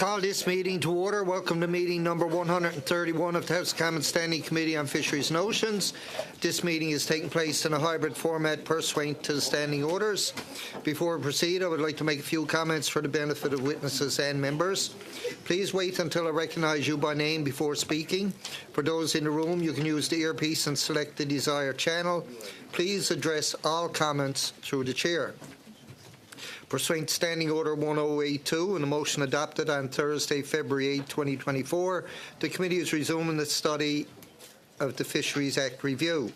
call this meeting to order. Welcome to meeting number 131 of the House of Commons Standing Committee on Fisheries and Oceans. This meeting is taking place in a hybrid format pursuant to the standing orders. Before we proceed, I would like to make a few comments for the benefit of witnesses and members. Please wait until I recognise you by name before speaking. For those in the room, you can use the earpiece and select the desired channel. Please address all comments through the chair. Pursuant to Standing Order 1082 and a motion adopted on Thursday, February 8, 2024, the committee is resuming the study of the Fisheries Act review.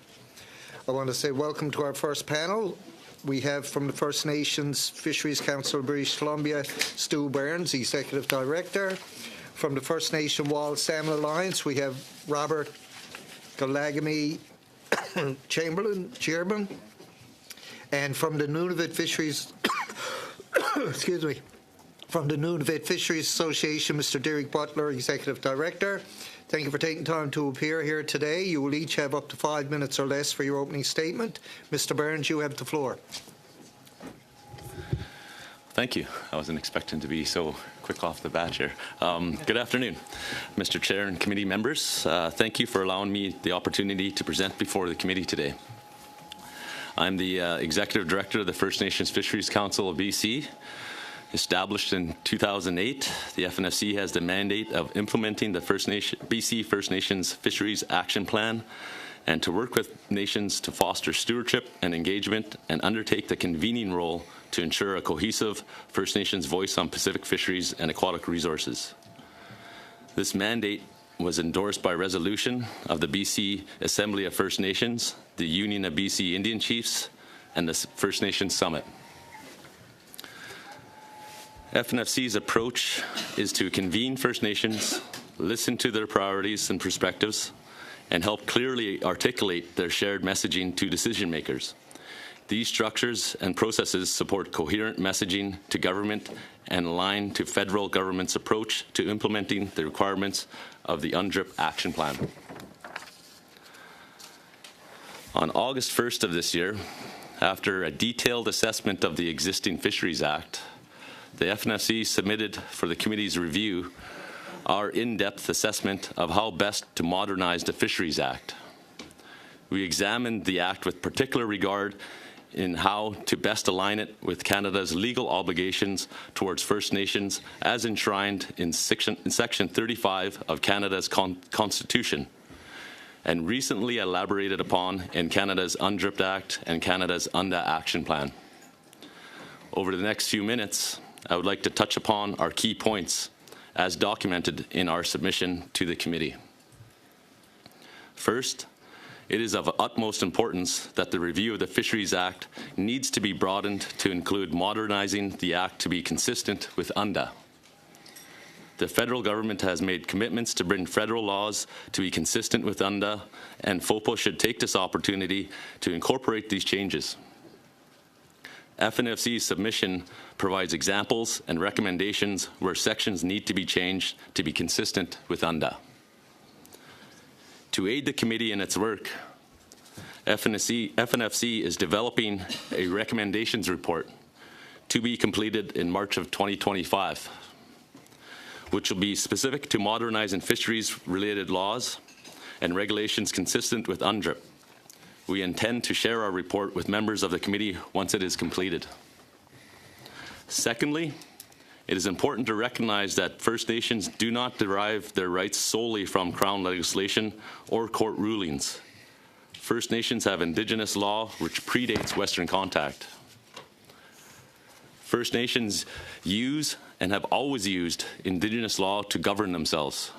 I want to say welcome to our first panel. We have from the First Nations Fisheries Council of British Columbia, Stu Burns, Executive Director. From the First Nation Wild Salmon Alliance, we have Robert Galagami Chamberlain, Chairman. And from the Nunavut Fisheries excuse me, from the Nunavut Fisheries Association, Mr. Derek Butler, Executive Director. Thank you for taking time to appear here today. You will each have up to 5 minutes or less for your opening statement. Mr. Burns, you have the floor. Thank you. I wasn't expecting to be so quick off the bat here. Good afternoon, Mr. Chair and committee members. Thank you for allowing me the opportunity to present before the committee today. I'm the Executive Director of the First Nations Fisheries Council of BC. Established in 2008, the FNFC has the mandate of implementing the BC First Nations Fisheries Action Plan and to work with nations to foster stewardship and engagement and undertake the convening role to ensure a cohesive First Nations voice on Pacific fisheries and aquatic resources. This mandate was endorsed by resolution of the BC Assembly of First Nations, the Union of BC Indian Chiefs, and the First Nations Summit. FNFC's approach is to convene First Nations, listen to their priorities and perspectives, and help clearly articulate their shared messaging to decision makers. These structures and processes support coherent messaging to government and align to federal government's approach to implementing the requirements of the UNDRIP Action Plan. On August 1st of this year, after a detailed assessment of the existing Fisheries Act, the FNFC submitted for the committee's review our in-depth assessment of how best to modernize the Fisheries Act. We examined the Act with particular regard in how to best align it with Canada's legal obligations towards First Nations as enshrined in Section 35 of Canada's Constitution and recently elaborated upon in Canada's UNDRIP Act and Canada's UNDA Action Plan. Over the next few minutes, I would like to touch upon our key points as documented in our submission to the committee. First, it is of utmost importance that the review of the Fisheries Act needs to be broadened to include modernizing the Act to be consistent with UNDA. The federal government has made commitments to bring federal laws to be consistent with UNDA, and FOPO should take this opportunity to incorporate these changes. FNFC's submission provides examples and recommendations where sections need to be changed to be consistent with UNDA. To aid the committee in its work, FNFC is developing a recommendations report to be completed in March of 2025, which will be specific to modernizing fisheries-related laws and regulations consistent with UNDRIP. We intend to share our report with members of the committee once it is completed. Secondly, it is important to recognize that First Nations do not derive their rights solely from Crown legislation or court rulings. First Nations have Indigenous law which predates Western contact. First Nations use and have always used Indigenous law to govern themselves.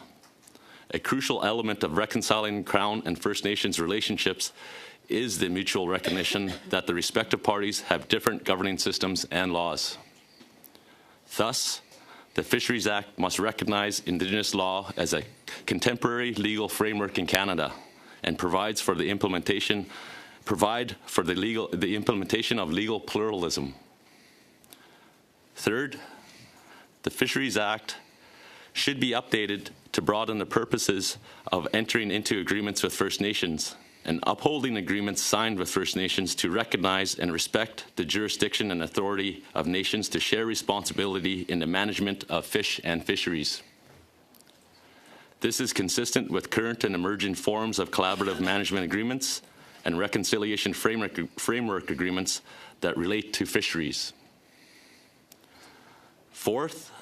A crucial element of reconciling Crown and First Nations relationships is the mutual recognition that the respective parties have different governing systems and laws. Thus, the Fisheries Act must recognize Indigenous law as a contemporary legal framework in Canada and provides for the implementation of legal pluralism. Third, the Fisheries Act should be updated to broaden the purposes of entering into agreements with First Nations and upholding agreements signed with First Nations to recognize and respect the jurisdiction and authority of nations to share responsibility in the management of fish and fisheries. This is consistent with current and emerging forms of collaborative management agreements and reconciliation framework agreements that relate to fisheries. Fourth,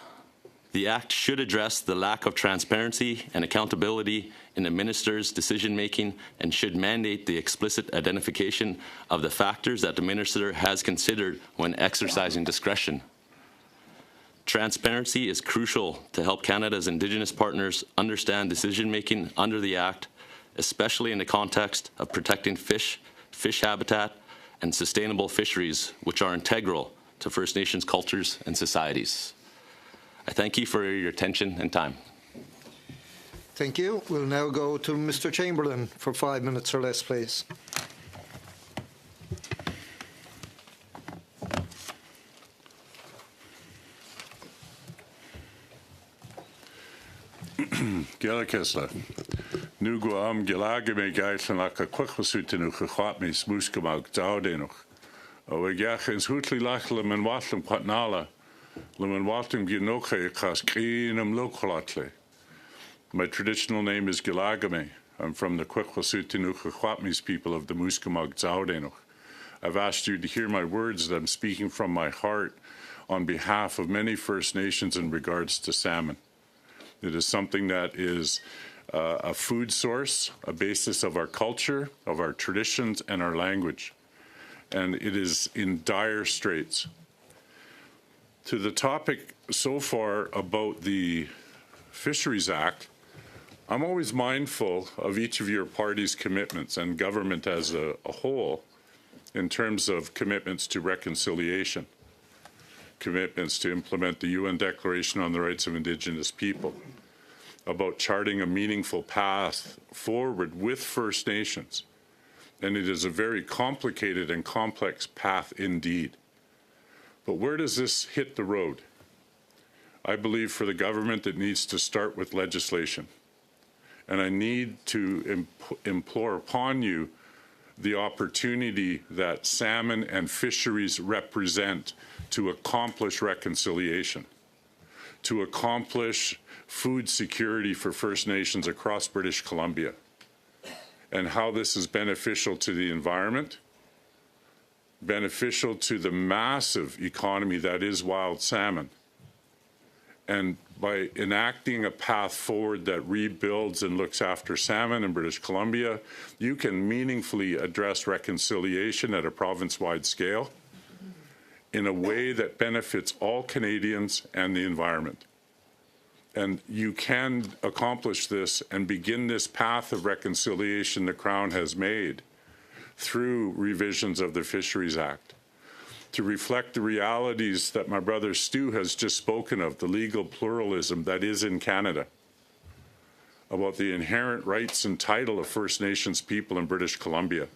the Act should address the lack of transparency and accountability in the minister's decision-making and should mandate the explicit identification of the factors that the minister has considered when exercising discretion. Transparency is crucial to help Canada's Indigenous partners understand decision-making under the Act, especially in the context of protecting fish habitat, and sustainable fisheries, which are integral to First Nations cultures and societies. I thank you for your attention and time. Thank you. We'll now go to Mr. Chamberlain for 5 minutes or less, please. Gelakesla. Nu go am gelage me geitlen ak a kwachwasuten u gehwat me smoeskemak zoudenoch. O ik jach eens hoedli lachle men watlem patnala. Le men watlem genoche kas keenem lokolatle. My traditional name is Gelagame. I'm from the Kwekwassutinu Kwakwamis people of the Musqueam Zowdenoch. I've asked you to hear my words that I'm speaking from my heart on behalf of many First Nations in regards to salmon. It is something that is a food source, a basis of our culture, of our traditions, and our language. And it is in dire straits. To the topic so far about the Fisheries Act, I'm always mindful of each of your party's commitments and government as a whole in terms of commitments to reconciliation, commitments to implement the UN Declaration on the Rights of Indigenous People, about charting a meaningful path forward with First Nations. And it is a very complicated and complex path indeed. But where does this hit the road? I believe for the government it needs to start with legislation. And I need to implore upon you the opportunity that salmon and fisheries represent to accomplish reconciliation, to accomplish food security for First Nations across British Columbia, and how this is beneficial to the environment, beneficial to the massive economy that is wild salmon. And by enacting a path forward that rebuilds and looks after salmon in British Columbia, you can meaningfully address reconciliation at a province-wide scale in a way that benefits all Canadians and the environment. And you can accomplish this and begin this path of reconciliation the Crown has made through revisions of the Fisheries Act, to reflect the realities that my brother Stu has just spoken of, the legal pluralism that is in Canada, about the inherent rights and title of First Nations people in British Columbia.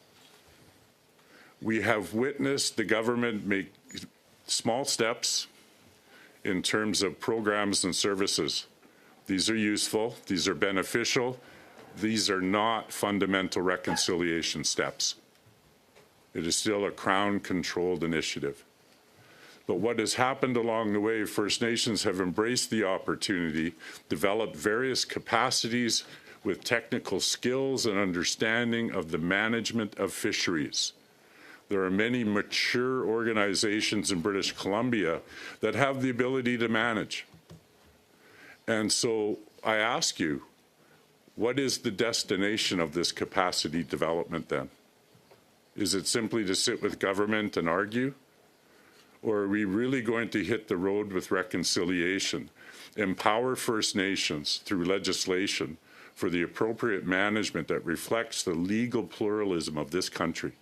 We have witnessed the government make small steps in terms of programs and services. These are useful, these are beneficial, these are not fundamental reconciliation steps. It is still a Crown-controlled initiative. But what has happened along the way, First Nations have embraced the opportunity, developed various capacities with technical skills and understanding of the management of fisheries. There are many mature organizations in British Columbia that have the ability to manage. And so I ask you, what is the destination of this capacity development then? Is it simply to sit with government and argue? Or are we really going to hit the road with reconciliation, empower First Nations through legislation for the appropriate management that reflects the legal pluralism of this country,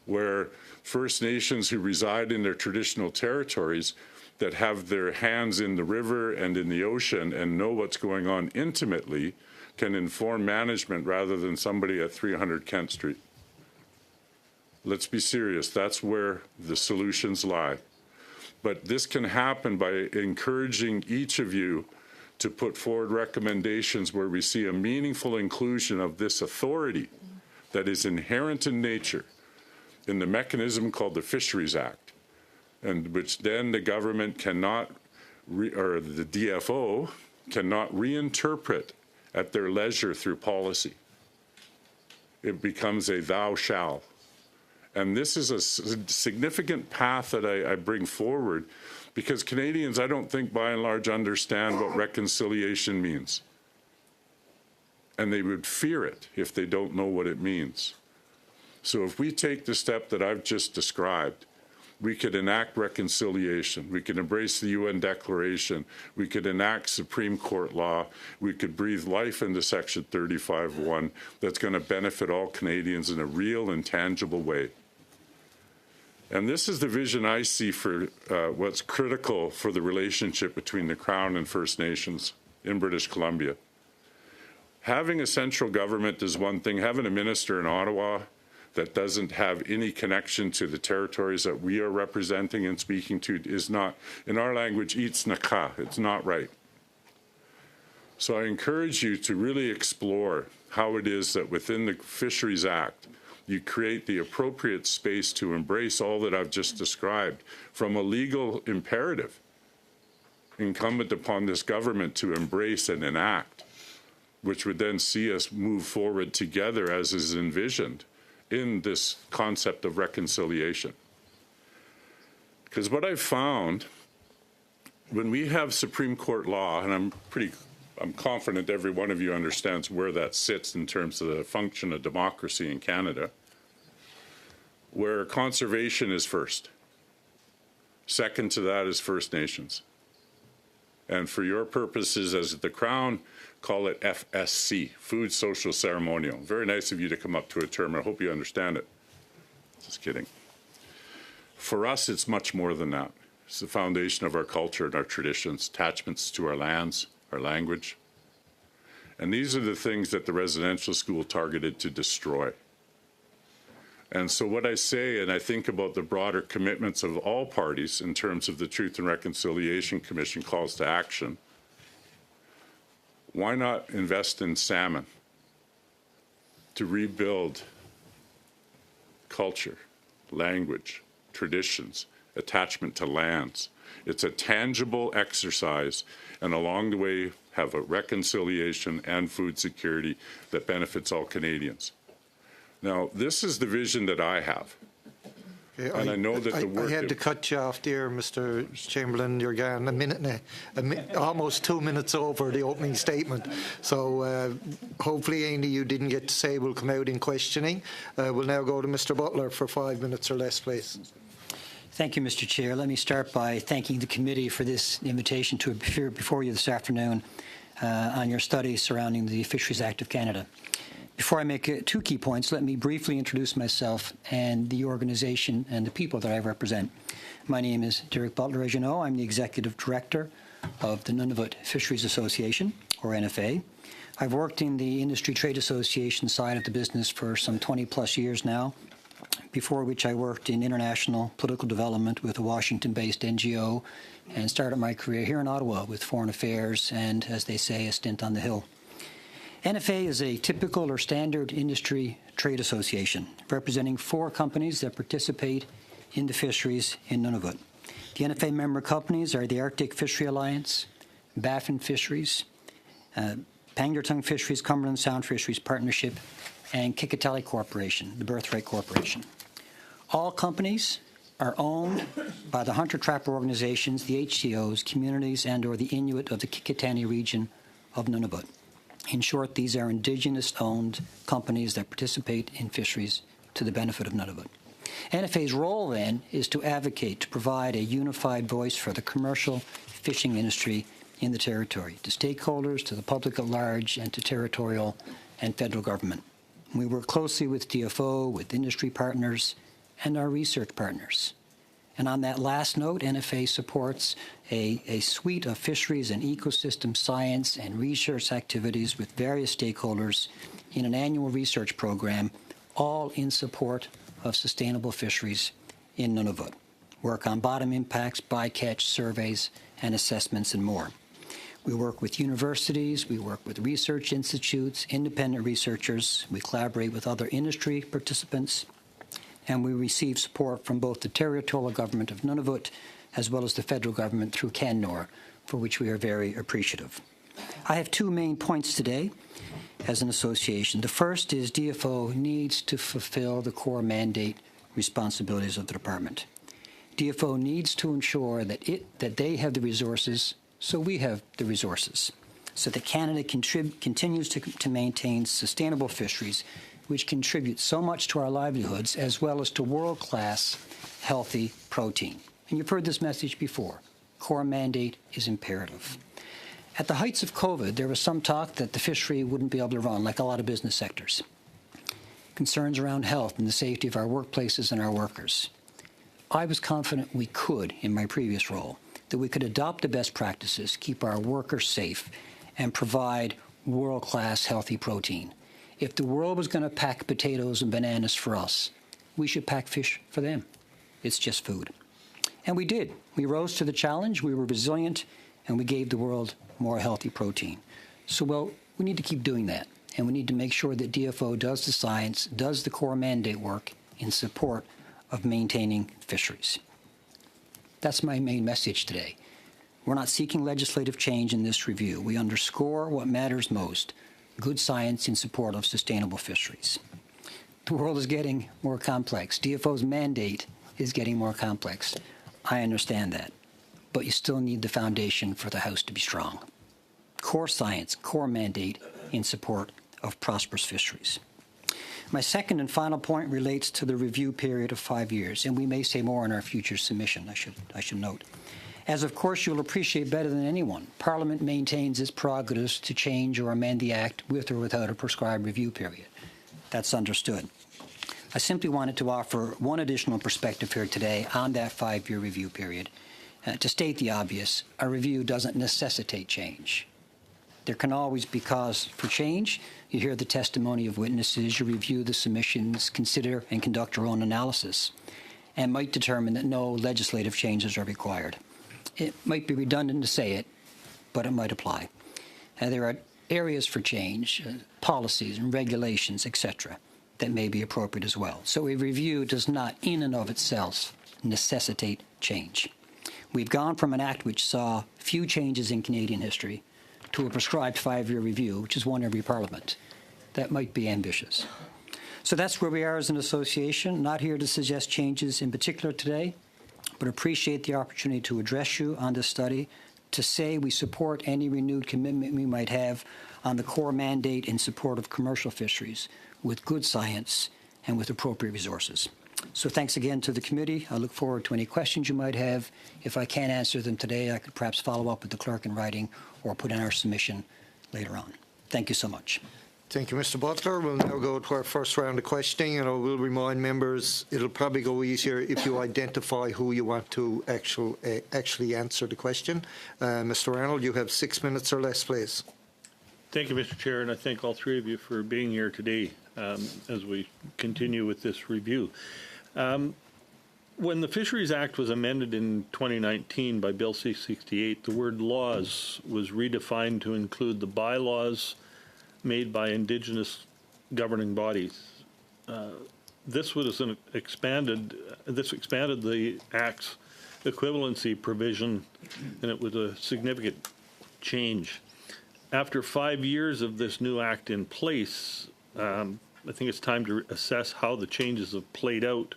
where First Nations who reside in their traditional territories that have their hands in the river and in the ocean and know what's going on intimately can inform management rather than somebody at 300 Kent Street? Let's be serious. That's where the solutions lie. But this can happen by encouraging each of you to put forward recommendations where we see a meaningful inclusion of this authority that is inherent in nature in the mechanism called the Fisheries Act, and which then the government cannot, or the DFO cannot reinterpret at their leisure through policy. It becomes a thou shall. And this is a significant path that I bring forward because Canadians, I don't think by and large understand what reconciliation means. And they would fear it if they don't know what it means. So if we take the step that I've just described, we could enact reconciliation. We could embrace the UN Declaration. We could enact Supreme Court law. We could breathe life into Section 35(1) that's going to benefit all Canadians in a real and tangible way. And this is the vision I see for what's critical for the relationship between the Crown and First Nations in British Columbia. Having a central government is one thing. Having a minister in Ottawa that doesn't have any connection to the territories that we are representing and speaking to is not, in our language, it's naka. It's not right. So I encourage you to really explore how it is that within the Fisheries Act, you create the appropriate space to embrace all that I've just described from a legal imperative incumbent upon this government to embrace and enact, which would then see us move forward together as is envisioned in this concept of reconciliation. Because what I've found, when we have Supreme Court law, and I'm confident every one of you understands where that sits in terms of the function of democracy in Canada, where conservation is first. Second to that is First Nations. And for your purposes as the Crown, call it FSC, Food Social Ceremonial. Very nice of you to come up to a term. I hope you understand it. Just kidding. For us, it's much more than that. It's the foundation of our culture and our traditions, attachments to our lands, our language. And these are the things that the residential school targeted to destroy. And so what I say, and I think about the broader commitments of all parties in terms of the Truth and Reconciliation Commission calls to action, why not invest in salmon to rebuild culture, language, traditions, attachment to lands? It's a tangible exercise, and along the way have a reconciliation and food security that benefits all Canadians. Now, this is the vision that I have. Yeah, and I know that the work... I had to cut you off there, Mr. Chamberlain. You're gone almost 2 minutes over the opening statement. So hopefully, Andy, you didn't get to say we'll come out in questioning. We'll now go to Mr. Butler for 5 minutes or less, please. Thank you, Mr. Chair. Let me start by thanking the committee for this invitation to appear before you this afternoon on your studies surrounding the Fisheries Act of Canada. Before I make two key points, let me briefly introduce myself and the organization and the people that I represent. My name is Derek Butler. As you know, I'm the Executive Director of the Nunavut Fisheries Association, or NFA. I've worked in the Industry Trade Association side of the business for some 20-plus years now, before which I worked in international political development with a Washington-based NGO and started my career here in Ottawa with Foreign Affairs and, as they say, a stint on the Hill. NFA is a typical or standard industry trade association representing 4 companies that participate in the fisheries in Nunavut. The NFA member companies are the Arctic Fishery Alliance, Baffin Fisheries, Pangnirtung Fisheries, Cumberland Sound Fisheries Partnership, and Kikatali Corporation, the Birthright Corporation. All companies are owned by the hunter-trapper organizations, the HCOs, communities, and or the Inuit of the Kikitani region of Nunavut. In short, these are Indigenous-owned companies that participate in fisheries to the benefit of Nunavut. NFA's role, then, is to advocate, to provide a unified voice for the commercial fishing industry in the territory, to stakeholders, to the public at large, and to territorial and federal government. We work closely with DFO, with industry partners, and our research partners. And on that last note, NFA supports a suite of fisheries and ecosystem science and research activities with various stakeholders in an annual research program, all in support of sustainable fisheries in Nunavut. Work on bottom impacts, bycatch surveys, and assessments, and more. We work with universities, we work with research institutes, independent researchers, we collaborate with other industry participants, and we receive support from both the territorial government of Nunavut as well as the federal government through CanNor, for which we are very appreciative. I have two main points today as an association. The first is DFO needs to fulfill the core mandate responsibilities of the department. DFO needs to ensure that they have the resources, so we have the resources, so that Canada continues to maintain sustainable fisheries, which contribute so much to our livelihoods as well as to world-class healthy protein. And you've heard this message before. Core mandate is imperative. At the heights of COVID, there was some talk that the fishery wouldn't be able to run, like a lot of business sectors. Concerns around health and the safety of our workplaces and our workers. I was confident we could, in my previous role, that we could adopt the best practices, keep our workers safe, and provide world-class healthy protein. If the world was going to pack potatoes and bananas for us, we should pack fish for them. It's just food. And we did. We rose to the challenge, we were resilient, and we gave the world more healthy protein. So, well, we need to keep doing that. And we need to make sure that DFO does the science, does the core mandate work in support of maintaining fisheries. That's my main message today. We're not seeking legislative change in this review. We underscore what matters most, good science in support of sustainable fisheries. The world is getting more complex. DFO's mandate is getting more complex. I understand that. But you still need the foundation for the house to be strong. Core science, core mandate in support of prosperous fisheries. My second and final point relates to the review period of 5 years, and we may say more in our future submission, I should note. As of course you'll appreciate better than anyone, Parliament maintains its prerogatives to change or amend the Act with or without a prescribed review period. That's understood. I simply wanted to offer one additional perspective here today on that 5-year review period. To state the obvious, a review doesn't necessitate change. There can always be cause for change. You hear the testimony of witnesses, you review the submissions, consider and conduct your own analysis, and might determine that no legislative changes are required. It might be redundant to say it, but it might apply. There are areas for change, policies and regulations, etc., that may be appropriate as well. So a review does not, in and of itself, necessitate change. We've gone from an act which saw few changes in Canadian history to a prescribed 5-year review, which is one every Parliament. That might be ambitious. So that's where we are as an association. Not here to suggest changes in particular today, but appreciate the opportunity to address you on this study, to say we support any renewed commitment we might have on the core mandate in support of commercial fisheries with good science and with appropriate resources. So thanks again to the committee. I look forward to any questions you might have. If I can't answer them today, I could perhaps follow up with the clerk in writing or put in our submission later on. Thank you so much. Thank you, Mr. Butler. We'll now go to our first round of questioning, and I will remind members it'll probably go easier if you identify who you want to actually answer the question. Mr. Arnold, you have 6 minutes or less, please. Thank you, Mr. Chair, and I thank all three of you for being here today as we continue with this review. When the Fisheries Act was amended in 2019 by Bill C-68, the word laws was redefined to include the bylaws made by Indigenous governing bodies. This expanded the Act's equivalency provision, and it was a significant change. After 5 years of this new Act in place, I think it's time to assess how the changes have played out.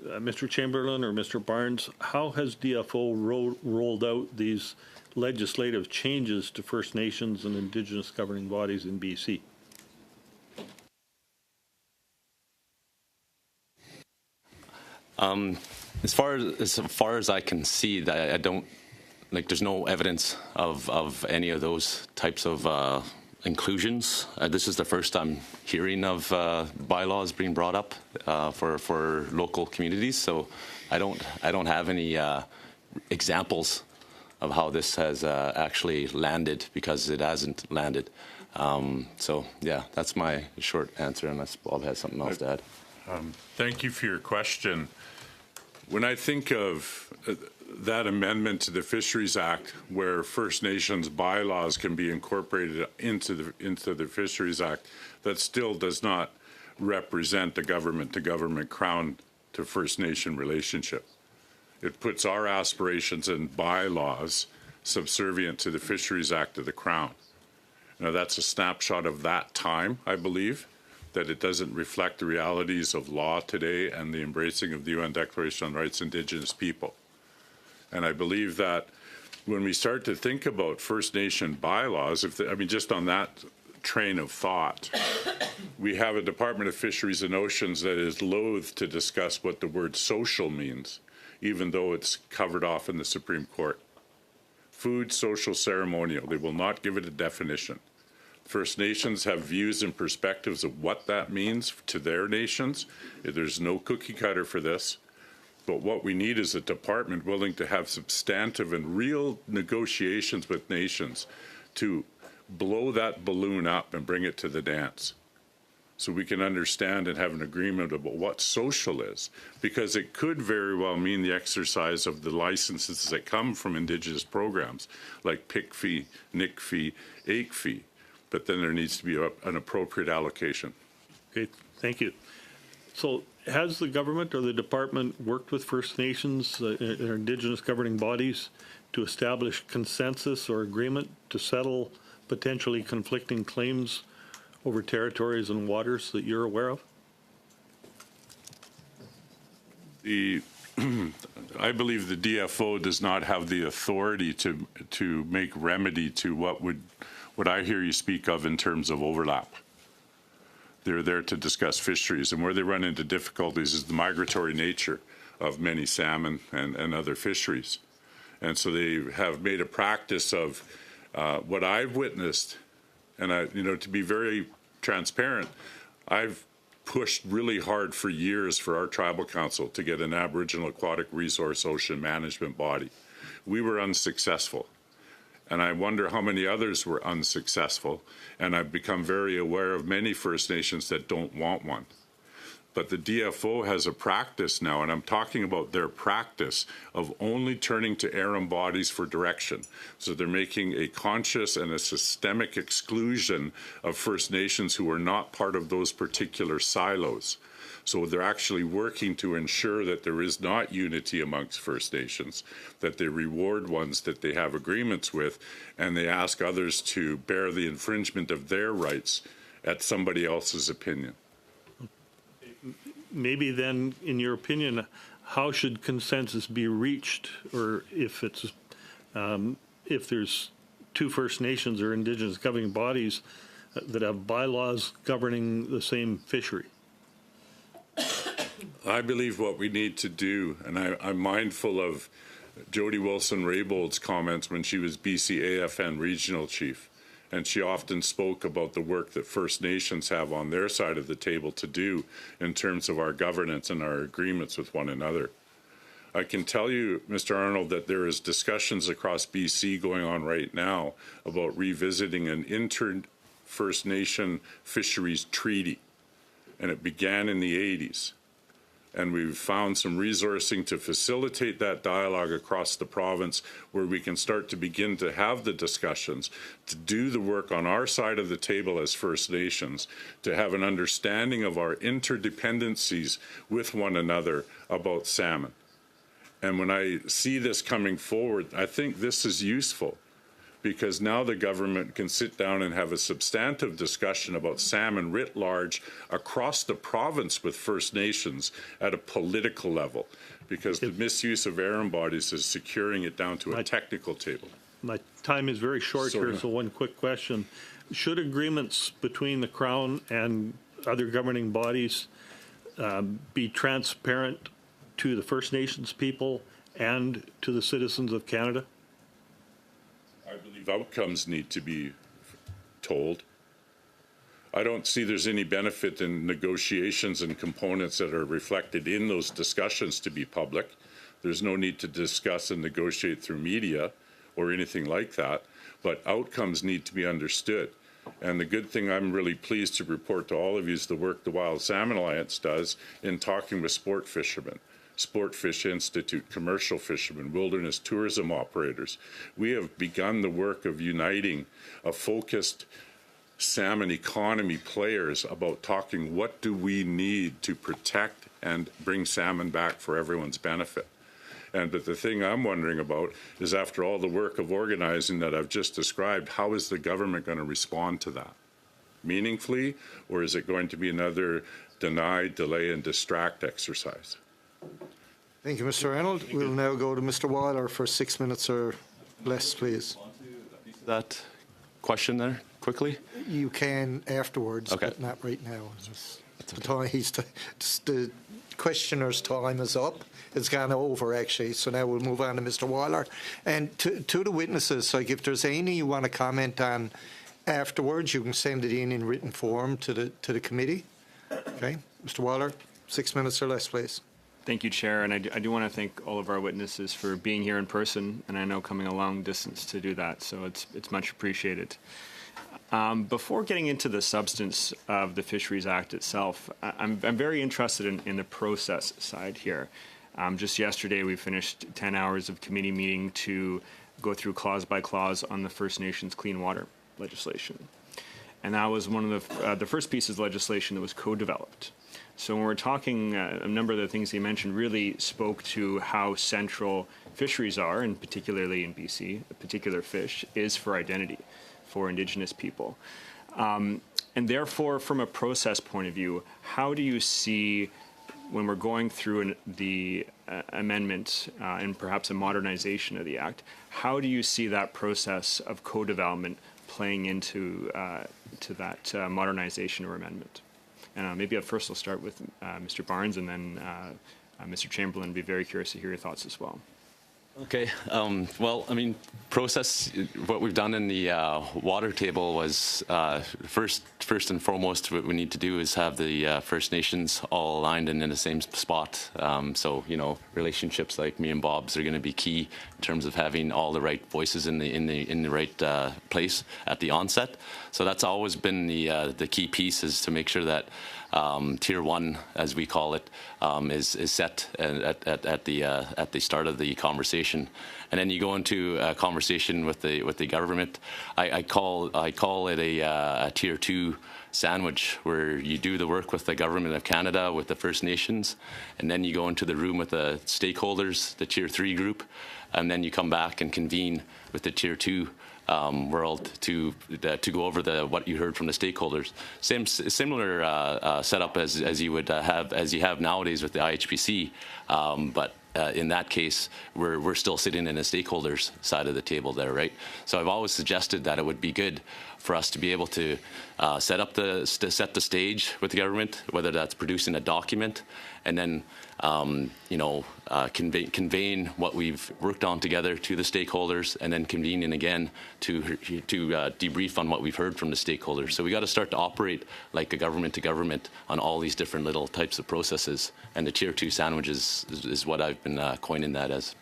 Mr. Chamberlain or Mr. Barnes, how has DFO rolled out these legislative changes to First Nations and Indigenous governing bodies in BC? As far as I can see, I don't there's no evidence of any of those types of inclusions. This is the first I'm hearing of bylaws being brought up for local communities. So I don't have any examples of how this has actually landed, because it hasn't landed. So yeah, that's my short answer, unless Bob has something else to add. Thank you for your question. When I think of that amendment to the Fisheries Act, where First Nations bylaws can be incorporated into the Fisheries Act, that still does not represent the government-to-government Crown to First Nation relationship. It puts our aspirations and bylaws subservient to the Fisheries Act of the Crown. Now, that's a snapshot of that time, I believe, that it doesn't reflect the realities of law today and the embracing of the UN Declaration on Rights of Indigenous People. And I believe that when we start to think about First Nation bylaws, just on that train of thought, we have a Department of Fisheries and Oceans that is loath to discuss what the word social means, even though it's covered off in the Supreme Court. Food, social, ceremonial. They will not give it a definition. First Nations have views and perspectives of what that means to their nations. There's no cookie cutter for this. But what we need is a department willing to have substantive and real negotiations with nations to blow that balloon up and bring it to the dance, so we can understand and have an agreement about what social is, because it could very well mean the exercise of the licenses that come from Indigenous programs like PICFI, NICFI, AICFI, but then there needs to be an appropriate allocation. Okay, thank you. So has the government or the department worked with First Nations or Indigenous governing bodies to establish consensus or agreement to settle potentially conflicting claims over territories and waters that you're aware of? I believe the DFO does not have the authority to make remedy to what I hear you speak of in terms of overlap. They're there to discuss fisheries, and where they run into difficulties is the migratory nature of many salmon and other fisheries. And so they have made a practice of what I've witnessed, and to be very transparent, I've pushed really hard for years for our tribal council to get an Aboriginal Aquatic Resource Ocean Management body. We were unsuccessful. And I wonder how many others were unsuccessful. And I've become very aware of many First Nations that don't want one. But the DFO has a practice now, and I'm talking about their practice of only turning to ARAM bodies for direction. So they're making a conscious and a systemic exclusion of First Nations who are not part of those particular silos. So they're actually working to ensure that there is not unity amongst First Nations, that they reward ones that they have agreements with, and they ask others to bear the infringement of their rights at somebody else's opinion. Maybe then, in your opinion, how should consensus be reached, or if there's two First Nations or Indigenous governing bodies that have bylaws governing the same fishery? I believe what we need to do, and I'm mindful of Jody Wilson-Raybould's comments when she was BC AFN regional chief, and she often spoke about the work that First Nations have on their side of the table to do in terms of our governance and our agreements with one another. I can tell you, Mr. Arnold, that there is discussions across BC going on right now about revisiting an inter-First Nation fisheries treaty, and it began in the 80s. And we've found some resourcing to facilitate that dialogue across the province, where we can start to begin to have the discussions, to do the work on our side of the table as First Nations, to have an understanding of our interdependencies with one another about salmon. And when I see this coming forward, I think this is useful, because now the government can sit down and have a substantive discussion about salmon writ large across the province with First Nations at a political level, because the misuse of ARAM bodies is securing it down to a technical table. My time is very short here, so one quick question. Should agreements between the Crown and other governing bodies be transparent to the First Nations people and to the citizens of Canada? I believe outcomes need to be told. I don't see there's any benefit in negotiations and components that are reflected in those discussions to be public. There's no need to discuss and negotiate through media or anything like that, but outcomes need to be understood. And the good thing I'm really pleased to report to all of you is the work the Wild Salmon Alliance does in talking with sport fishermen, Sportfish Institute, commercial fishermen, wilderness tourism operators. We have begun the work of uniting a focused salmon economy players about talking what do we need to protect and bring salmon back for everyone's benefit. But the thing I'm wondering about is, after all the work of organizing that I've just described, how is the government going to respond to that? Meaningfully, or is it going to be another deny, delay, and distract exercise? Thank you, Mr. Arnold. We'll now go to Mr. Weiler for 6 minutes or less, please. That question there, quickly? You can afterwards, Okay. but not right now. The questioner's time is up. It's gone over, actually, so now we'll move on to Mr. Weiler. And to the witnesses, like, if there's any you want to comment on afterwards, you can send it in written form to the committee. Okay, Mr. Weiler, 6 minutes or less, please. Thank you, Chair, and I do want to thank all of our witnesses for being here in person, and I know coming a long distance to do that, so it's much appreciated. Before getting into the substance of the Fisheries Act itself, I'm very interested in the process side here. Just yesterday, we finished 10 hours of committee meeting to go through clause by clause on the First Nations clean water legislation. And that was one of the first pieces of legislation that was co-developed. So when we're talking, a number of the things he mentioned really spoke to how central fisheries are, and particularly in BC, a particular fish is for identity for Indigenous people. And therefore, from a process point of view, how do you see, when we're going through the amendment and perhaps a modernization of the Act, how do you see that process of co-development playing into to that modernization or amendment? And maybe first I'll start with Mr. Barnes, and then Mr. Chamberlain. Be very curious to hear your thoughts as well. Okay. Well, I mean, process, what we've done in the water table was first and foremost, what we need to do is have the First Nations all aligned and in the same spot. So, you know, relationships like me and Bob's are going to be key in terms of having all the right voices in the right place at the onset. So that's always been the key piece, is to make sure that Tier 1, as we call it, is set at the start of the conversation, and then you go into a conversation with the government. I call it a Tier 2 sandwich, where you do the work with the Government of Canada, with the First Nations, and then you go into the room with the stakeholders, the Tier 3 group, and then you come back and convene with the Tier 2 world to go over what you heard from the stakeholders. Similar setup as you have nowadays with the IHPC, but in that case, we're still sitting in the stakeholders side of the table there, right? So I've always suggested that it would be good for us to be able to set the stage with the government, whether that's producing a document and then conveying what we've worked on together to the stakeholders, and then convening again to debrief on what we've heard from the stakeholders. So we got to start to operate like a government to government on all these different little types of processes, and the Tier 2 sandwiches is what I've been coining that as.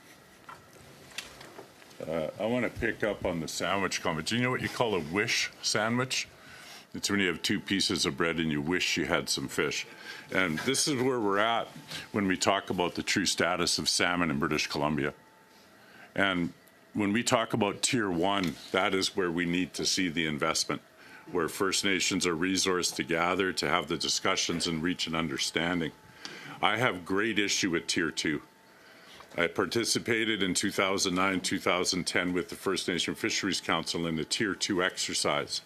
I want to pick up on the sandwich comment. Do you know what you call a wish sandwich? It's when you have two pieces of bread and you wish you had some fish. And this is where we're at when we talk about the true status of salmon in British Columbia. And when we talk about Tier 1, that is where we need to see the investment, where First Nations are resourced to gather, to have the discussions and reach an understanding. I have great issue with Tier 2. I participated in 2009, 2010 with the First Nation Fisheries Council in the Tier 2 exercise.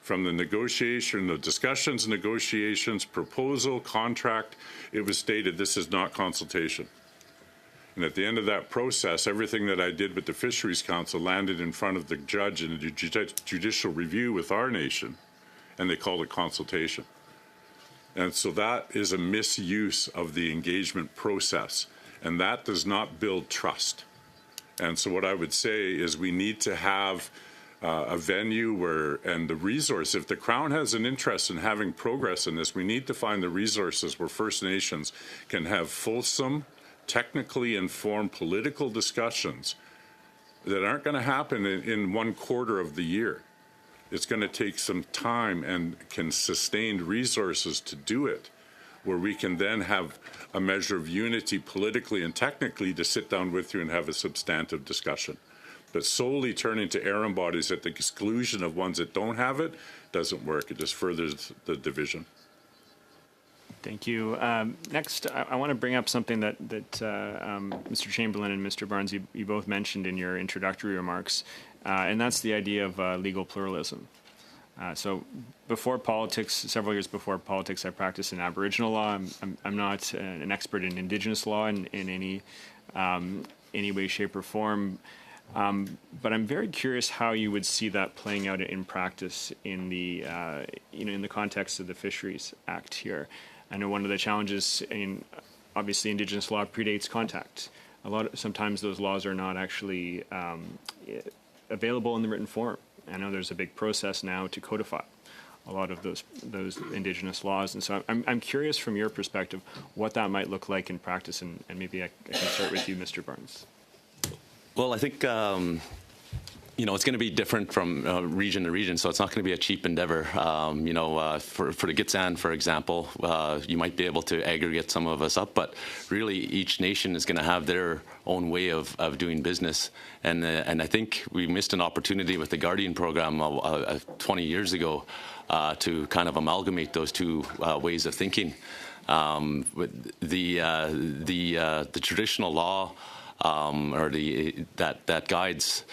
From the negotiation, the discussions, negotiations, proposal, contract, it was stated this is not consultation. And at the end of that process, everything that I did with the Fisheries Council landed in front of the judge in a judicial review with our nation, and they called it consultation. And so that is a misuse of the engagement process, and that does not build trust. And so what I would say is we need to have a venue where, and the resource, if the Crown has an interest in having progress in this, we need to find the resources where First Nations can have fulsome, technically informed political discussions that aren't going to happen in 1 quarter of the year. It's going to take some time and can sustain resources to do it. where we can then have a measure of unity politically and technically to sit down with you and have a substantive discussion. But solely turning to errand bodies at the exclusion of ones that don't have it doesn't work. It just furthers the division. Thank you. Next, I want to bring up something that Mr. Chamberlain and Mr. Barnes, you both mentioned in your introductory remarks, and that's the idea of legal pluralism. So before politics, several years before politics, I practiced in Aboriginal law. I'm not an expert in Indigenous law in any way, shape, or form. But I'm very curious how you would see that playing out in practice in the in the context of the Fisheries Act here. I know one of the challenges obviously Indigenous law predates contact. Sometimes those laws are not actually available in the written form. I know there's a big process now to codify a lot of those Indigenous laws, and so I'm curious from your perspective what that might look like in practice, and maybe I can start with you, Mr. Barnes. Well, I think it's going to be different from region to region, so it's not going to be a cheap endeavor. For the Gitxsan, for example, you might be able to aggregate some of us up, but really each nation is going to have their own way of doing business. And I think we missed an opportunity with the Guardian program 20 years ago to kind of amalgamate those two ways of thinking. The traditional law or that guides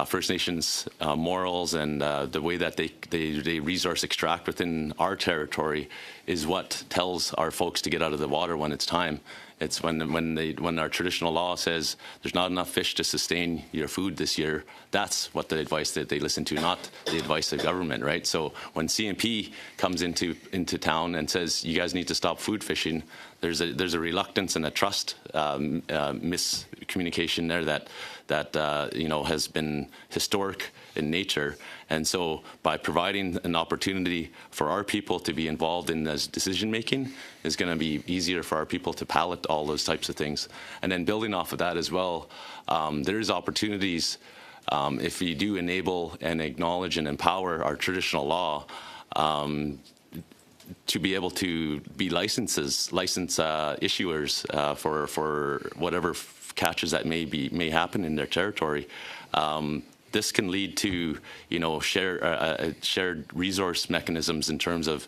First Nations morals and the way that they resource extract within our territory is what tells our folks to get out of the water when it's time. It's when our traditional law says there's not enough fish to sustain your food this year. That's what the advice that they listen to, not the advice of government, right? So when CNP comes into town and says you guys need to stop food fishing, there's a reluctance and a trust miscommunication there that has been historic in nature. And so by providing an opportunity for our people to be involved in this decision making is going to be easier for our people to palate all those types of things. And then building off of that as well, there's opportunities if we do enable and acknowledge and empower our traditional law to be able to be license issuers for whatever catches that may happen in their territory. This can lead to shared resource mechanisms in terms of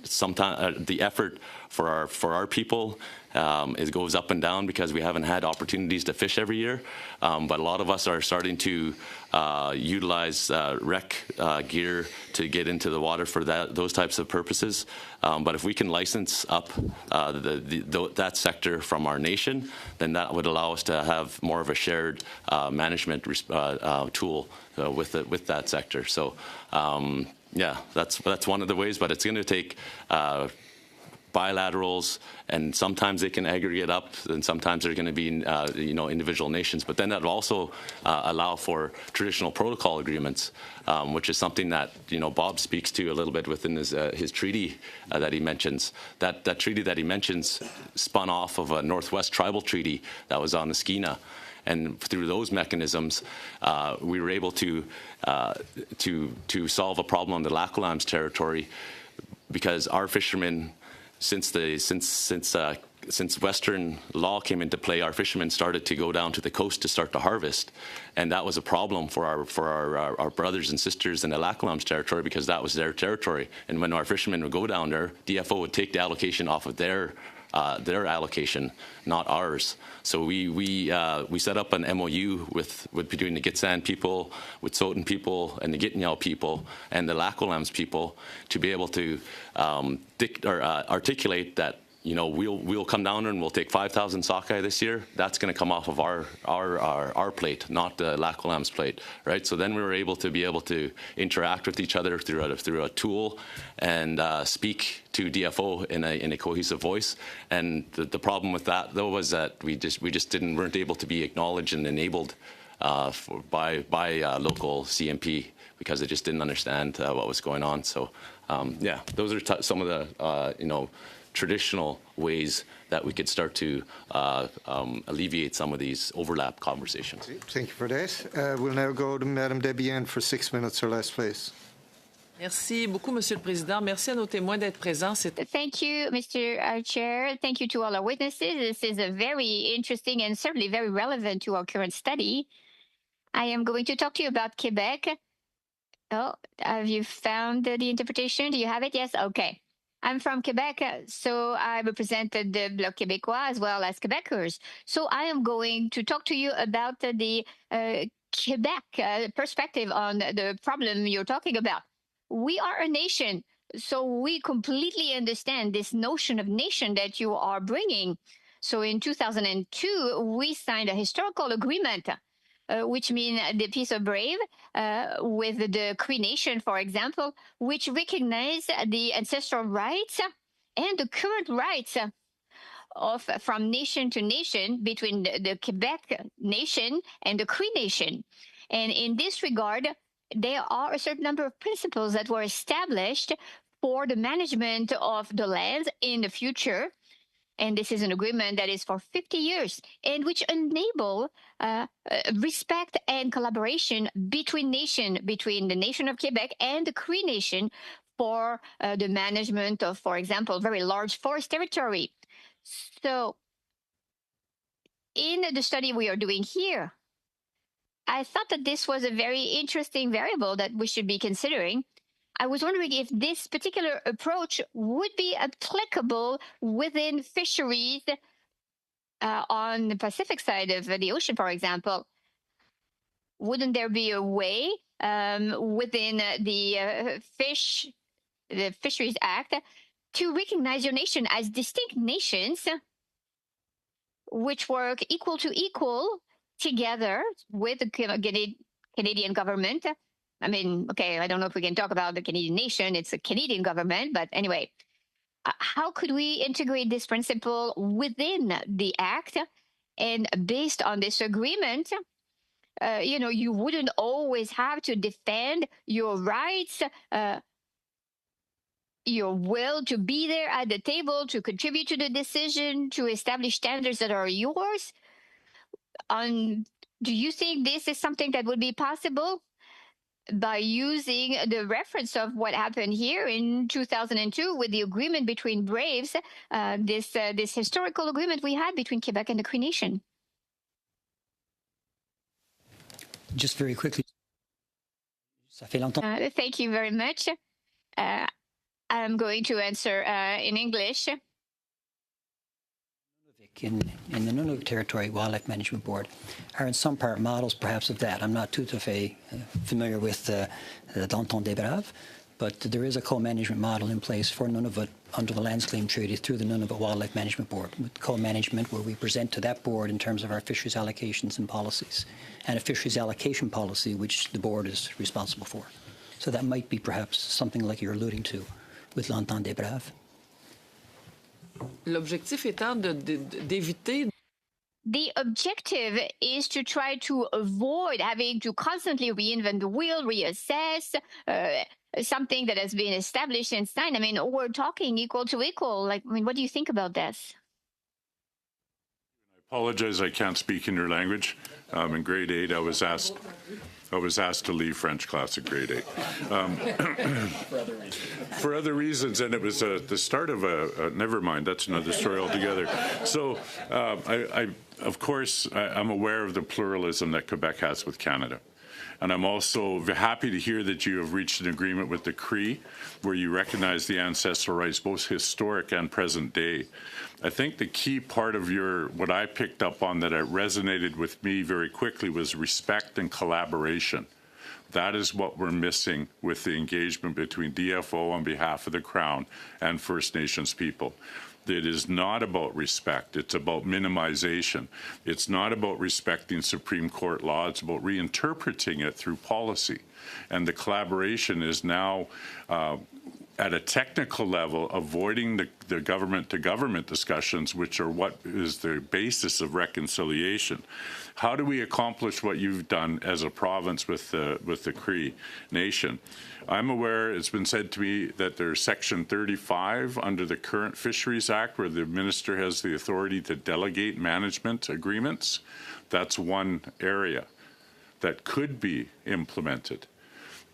sometimes the effort for our people. It goes up and down because we haven't had opportunities to fish every year, but a lot of us are starting to utilize rec gear to get into the water for those types of purposes. But if we can license up that sector from our nation, then that would allow us to have more of a shared management tool with that sector. So that's one of the ways, but it's going to take bilaterals, and sometimes they can aggregate up, and sometimes they're going to be individual nations. But then that will also allow for traditional protocol agreements, which is something that Bob speaks to a little bit within his treaty that he mentions. That treaty that he mentions spun off of a Northwest Tribal Treaty that was on the Skeena. And through those mechanisms, we were able to solve a problem on the Lac-Oulam's territory, because our fishermen, since Western law came into play, our fishermen started to go down to the coast to start to harvest, and that was a problem for our brothers and sisters in the Lac-Oulam's territory, because that was their territory. And when our fishermen would go down there, DFO would take the allocation off of their allocation, not ours. So we set up an MOU with between the Gitxsan people, with Tzotzil people, and the Gitnyao people, and the Lac-Oulam's people to be able to articulate that we'll come down there and we'll take 5,000 sockeye this year. That's going to come off of our plate, not the Lac-Oulam's plate, right? So then we were able to interact with each other through a tool and speak to DFO in a cohesive voice. And the problem with that though was that we just weren't able to be acknowledged and enabled by local CMP, because they just didn't understand what was going on. So those are some of the traditional ways that we could start to alleviate some of these overlap conversations. Thank you for that. We'll now go to Madam Debian for 6 minutes or less, please. Merci beaucoup, Monsieur le Président. Merci à nos témoins d'être présents. Thank you, Mr. Chair. Thank you to all our witnesses. This is a very interesting and certainly very relevant to our current study. I am going to talk to you about Quebec. Oh, have you found the interpretation? Do you have it? Yes? Okay. I'm from Quebec, so I represented the Bloc Québécois as well as Quebecers. So I am going to talk to you about the Quebec perspective on the problem you're talking about. We are a nation, so we completely understand this notion of nation that you are bringing. So in 2002, we signed a historical agreement, which means the Peace of Brave, with the Cree Nation, for example, which recognize the ancestral rights and the current rights from nation to nation between the Quebec Nation and the Cree Nation. And in this regard, there are a certain number of principles that were established for the management of the lands in the future. And this is an agreement that is for 50 years and which enable respect and collaboration between the nation of Quebec and the Cree Nation for the management of, for example, very large forest territory. So in the study we are doing here, I thought that this was a very interesting variable that we should be considering. I was wondering if this particular approach would be applicable within fisheries on the Pacific side of the ocean, for example. Wouldn't there be a way within the Fisheries Act to recognize your nation as distinct nations which work equal to equal together with the Canadian government? I mean, okay, I don't know if we can talk about the Canadian nation. It's a Canadian government. But anyway, how could we integrate this principle within the Act? And based on this agreement, you wouldn't always have to defend your rights, your will to be there at the table, to contribute to the decision, to establish standards that are yours. Do you think this is something that would be possible by using the reference of what happened here in 2002 with the agreement between Braves, this historical agreement we had between Quebec and the Cree Nation? Just very quickly. Ça fait longtemps. Thank you very much. I'm going to answer in English. In the Nunavut Territory Wildlife Management Board are in some part models perhaps of that. I'm not tout à fait familiar with the Danton des Braves, but there is a co-management model in place for Nunavut under the Lands Claim Treaty through the Nunavut Wildlife Management Board, with co-management where we present to that board in terms of our fisheries allocations and policies, and a fisheries allocation policy which the board is responsible for. So that might be perhaps something like you're alluding to with L'Entente des Braves. L'objectif étant d'éviter. The objective is to try to avoid having to constantly reinvent the wheel, reassess something that has been established and signed. I mean, we're talking equal to equal. Like, I mean, what do you think about this? I apologize, I can't speak in your language. In grade 8, I was asked to leave French class at grade 8. For other reasons, and it was the start of never mind, that's another story altogether. So of course, I'm aware of the pluralism that Quebec has with Canada. And I'm also happy to hear that you have reached an agreement with the Cree, where you recognize the ancestral rights, both historic and present day. I think the key part of what I picked up on that resonated with me very quickly was respect and collaboration. That is what we're missing with the engagement between DFO on behalf of the Crown and First Nations people. It is not about respect. It's about minimization. It's not about respecting Supreme Court law. It's about reinterpreting it through policy. And the collaboration is now at a technical level, avoiding the government-to-government discussions, which are what is the basis of reconciliation. How do we accomplish what you've done as a province with the Cree Nation? I'm aware, it's been said to me, that there's Section 35 under the current Fisheries Act where the minister has the authority to delegate management agreements. That's one area that could be implemented.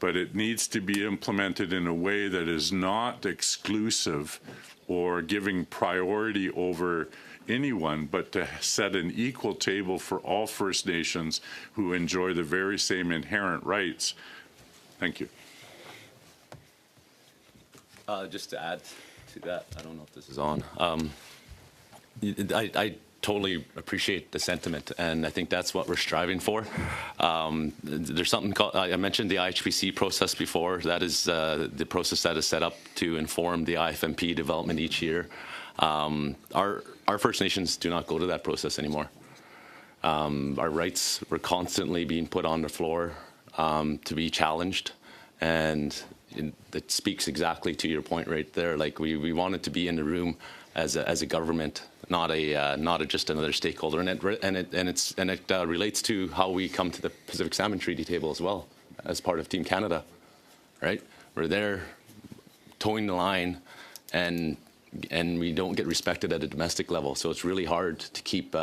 but it needs to be implemented in a way that is not exclusive or giving priority over anyone, but to set an equal table for all First Nations who enjoy the very same inherent rights. Thank you. Just to add to that, I don't know if this is on. I totally appreciate the sentiment, and I think that's what we're striving for. There's something called, I mentioned the IHPC process before. That is the process that is set up to inform the IFMP development each year. Our First Nations do not go to that process anymore. Our rights were constantly being put on the floor to be challenged, and it speaks exactly to your point right there. Like we wanted to be in the room as a government, not just another stakeholder, and it relates to how we come to the Pacific Salmon Treaty table as well as part of Team Canada, right? We're there towing the line, and we don't get respected at a domestic level. So it's really hard to keep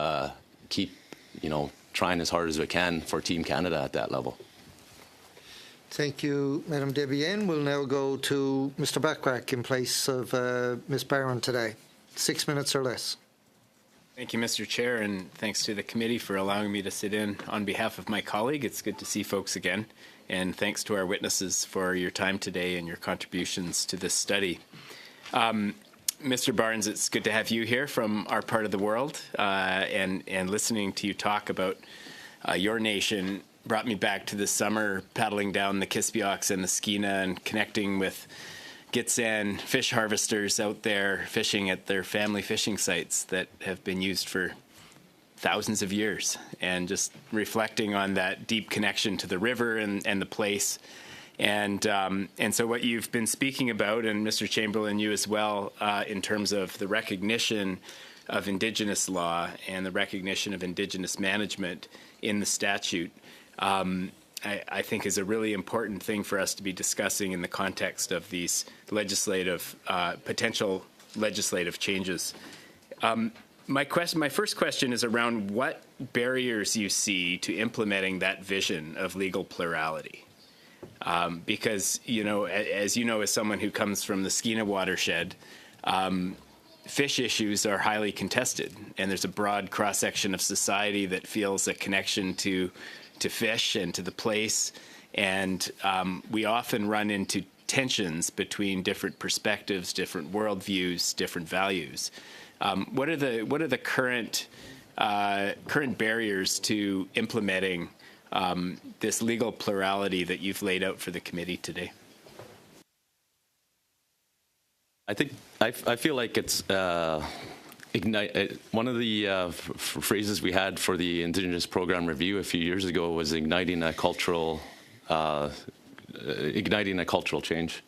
trying as hard as we can for Team Canada at that level. Thank you, Madam Debian. We'll now go to Mr. Backrack in place of Ms. Barron today. 6 minutes or less. Thank you, Mr. Chair, and thanks to the committee for allowing me to sit in on behalf of my colleague. It's good to see folks again, and thanks to our witnesses for your time today and your contributions to this study. Mr. Barnes, it's good to have you here from our part of the world, and listening to you talk about your nation brought me back to this summer paddling down the Kispiox and the Skeena and connecting with Gitxsan fish harvesters out there fishing at their family fishing sites that have been used for thousands of years, and just reflecting on that deep connection to the river and the place. And so what you've been speaking about, and Mr. Chamberlain, you as well, in terms of the recognition of Indigenous law and the recognition of Indigenous management in the statute, I think is a really important thing for us to be discussing in the context of these potential legislative changes. My first question is around what barriers you see to implementing that vision of legal plurality. Because, as you know, as someone who comes from the Skeena watershed, fish issues are highly contested, and there's a broad cross-section of society that feels a connection to fish and to the place, and we often run into tensions between different perspectives, different worldviews, different values. What are the current barriers to implementing this legal plurality that you've laid out for the committee today? I feel like it's ignite. One of the phrases we had for the Indigenous Program Review a few years ago was igniting a cultural change.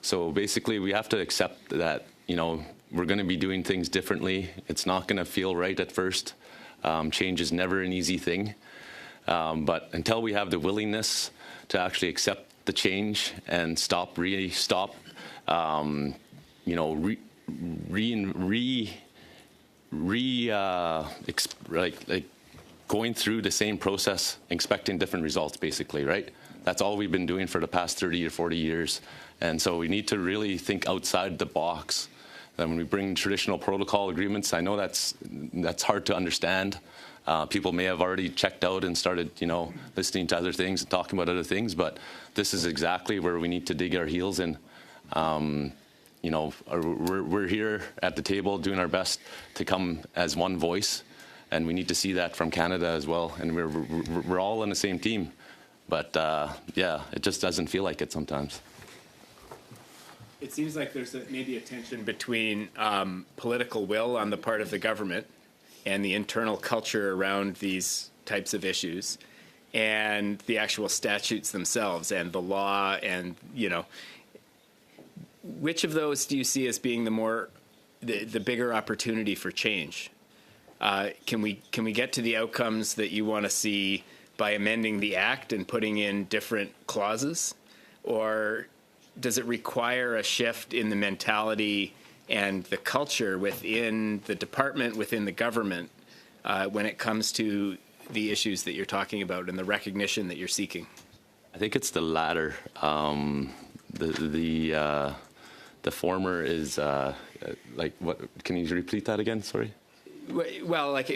So basically, we have to accept that we're going to be doing things differently. It's not going to feel right at first. Change is never an easy thing, but until we have the willingness to actually accept the change and stop going through the same process, expecting different results, basically, right? That's all we've been doing for the past 30 or 40 years. And so we need to really think outside the box. And when we bring traditional protocol agreements, I know that's hard to understand. People may have already checked out and started, listening to other things and talking about other things, but this is exactly where we need to dig our heels in. We're here at the table doing our best to come as one voice, and we need to see that from Canada as well. And we're all on the same team, but it just doesn't feel like it sometimes. It seems like there's maybe a tension between political will on the part of the government and the internal culture around these types of issues, and the actual statutes themselves and the law, and which of those do you see as being the bigger opportunity for change? Can we get to the outcomes that you want to see by amending the Act and putting in different clauses, or does it require a shift in the mentality and the culture within the department, within the government, when it comes to the issues that you're talking about and the recognition that you're seeking? I think it's the latter. The former is like what? Can you repeat that again? Sorry. Well, like,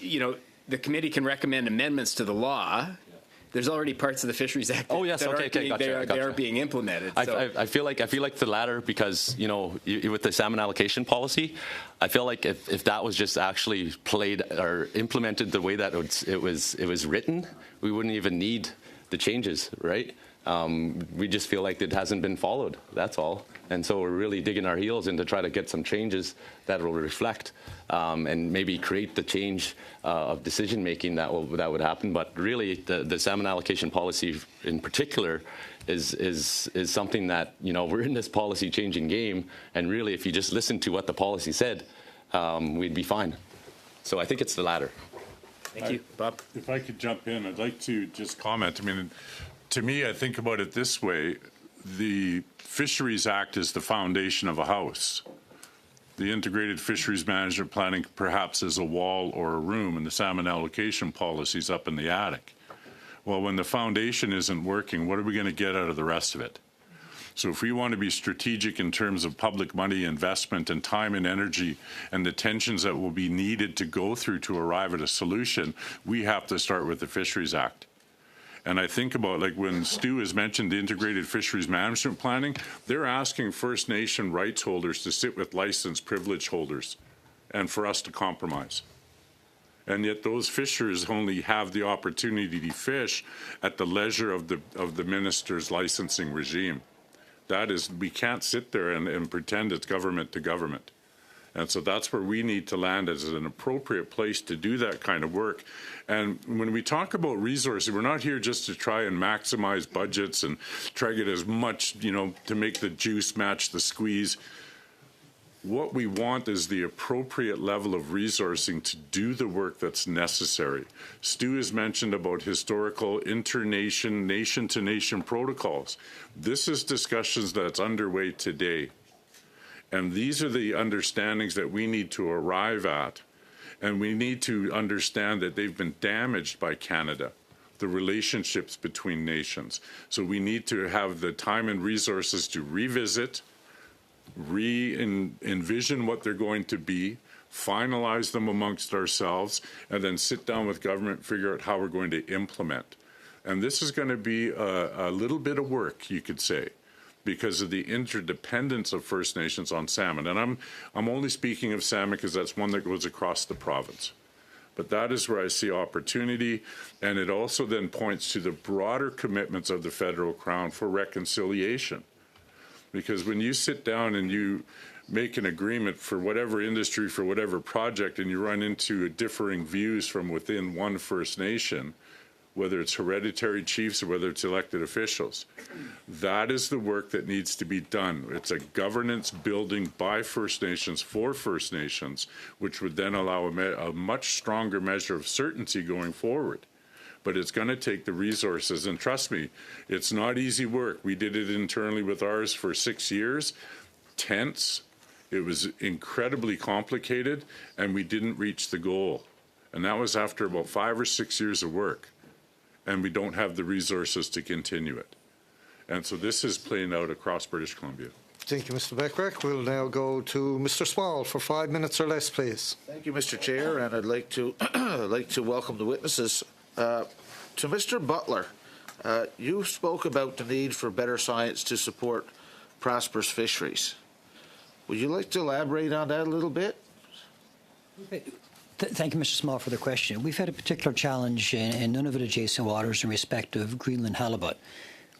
you know, the committee can recommend amendments to the law. There's already parts of the Fisheries Act that are being implemented. So. I feel like the latter because, you know, with the salmon allocation policy, I feel like if that was just actually played or implemented the way that it was written, we wouldn't even need the changes, right? We just feel like it hasn't been followed. That's all. And so we're really digging our heels in to try to get some changes that will reflect and maybe create the change of decision making that would happen. But really, the salmon allocation policy in particular is something that, you know, we're in this policy changing game. And really, if you just listen to what the policy said, we'd be fine. So I think it's the latter. Thank you, Bob. If I could jump in, I'd like to just comment. I mean, to me, I think about it this way. The Fisheries Act is the foundation of a house. The Integrated Fisheries Management Planning perhaps is a wall or a room, and the salmon allocation policy is up in the attic. Well, when the foundation isn't working, what are we going to get out of the rest of it? So if we want to be strategic in terms of public money investment and time and energy and the tensions that will be needed to go through to arrive at a solution, we have to start with the Fisheries Act. And I think about, like, when Stu has mentioned the Integrated Fisheries Management Planning, they're asking First Nation rights holders to sit with licensed privilege holders and for us to compromise. And yet those fishers only have the opportunity to fish at the leisure of the minister's licensing regime. That is, we can't sit there and pretend it's government to government. And so that's where we need to land as an appropriate place to do that kind of work. And when we talk about resources, we're not here just to try and maximize budgets and try to get as much, you know, to make the juice match the squeeze. What we want is the appropriate level of resourcing to do the work that's necessary. Stu has mentioned about historical inter-nation, nation-to-nation protocols. This is discussions that's underway today. And these are the understandings that we need to arrive at. And we need to understand that they've been damaged by Canada, the relationships between nations. So we need to have the time and resources to revisit, envision what they're going to be, finalize them amongst ourselves, and then sit down with government, figure out how we're going to implement. And this is going to be a little bit of work, you could say, because of the interdependence of First Nations on salmon. And I'm only speaking of salmon because that's one that goes across the province. But that is where I see opportunity, and it also then points to the broader commitments of the federal crown for reconciliation. Because when you sit down and you make an agreement for whatever industry, for whatever project, and you run into differing views from within one First Nation, whether it's hereditary chiefs or whether it's elected officials, that is the work that needs to be done. It's a governance building by First Nations for First Nations, which would then allow a much stronger measure of certainty going forward. But it's going to take the resources. And trust me, it's not easy work. We did it internally with ours for 6 years. Tense. It was incredibly complicated, and we didn't reach the goal. And that was after about 5 or 6 years of work. And we don't have the resources to continue it. And so this is playing out across British Columbia. Thank you, Mr. Beckwith. We'll now go to Mr. Small for 5 minutes or less, please. Thank you, Mr. Chair, and I'd like to welcome the witnesses. To Mr. Butler, you spoke about the need for better science to support prosperous fisheries. Would you like to elaborate on that a little bit? Thank you, Mr. Small, for the question. We've had a particular challenge in Nunavut adjacent waters in respect of Greenland halibut,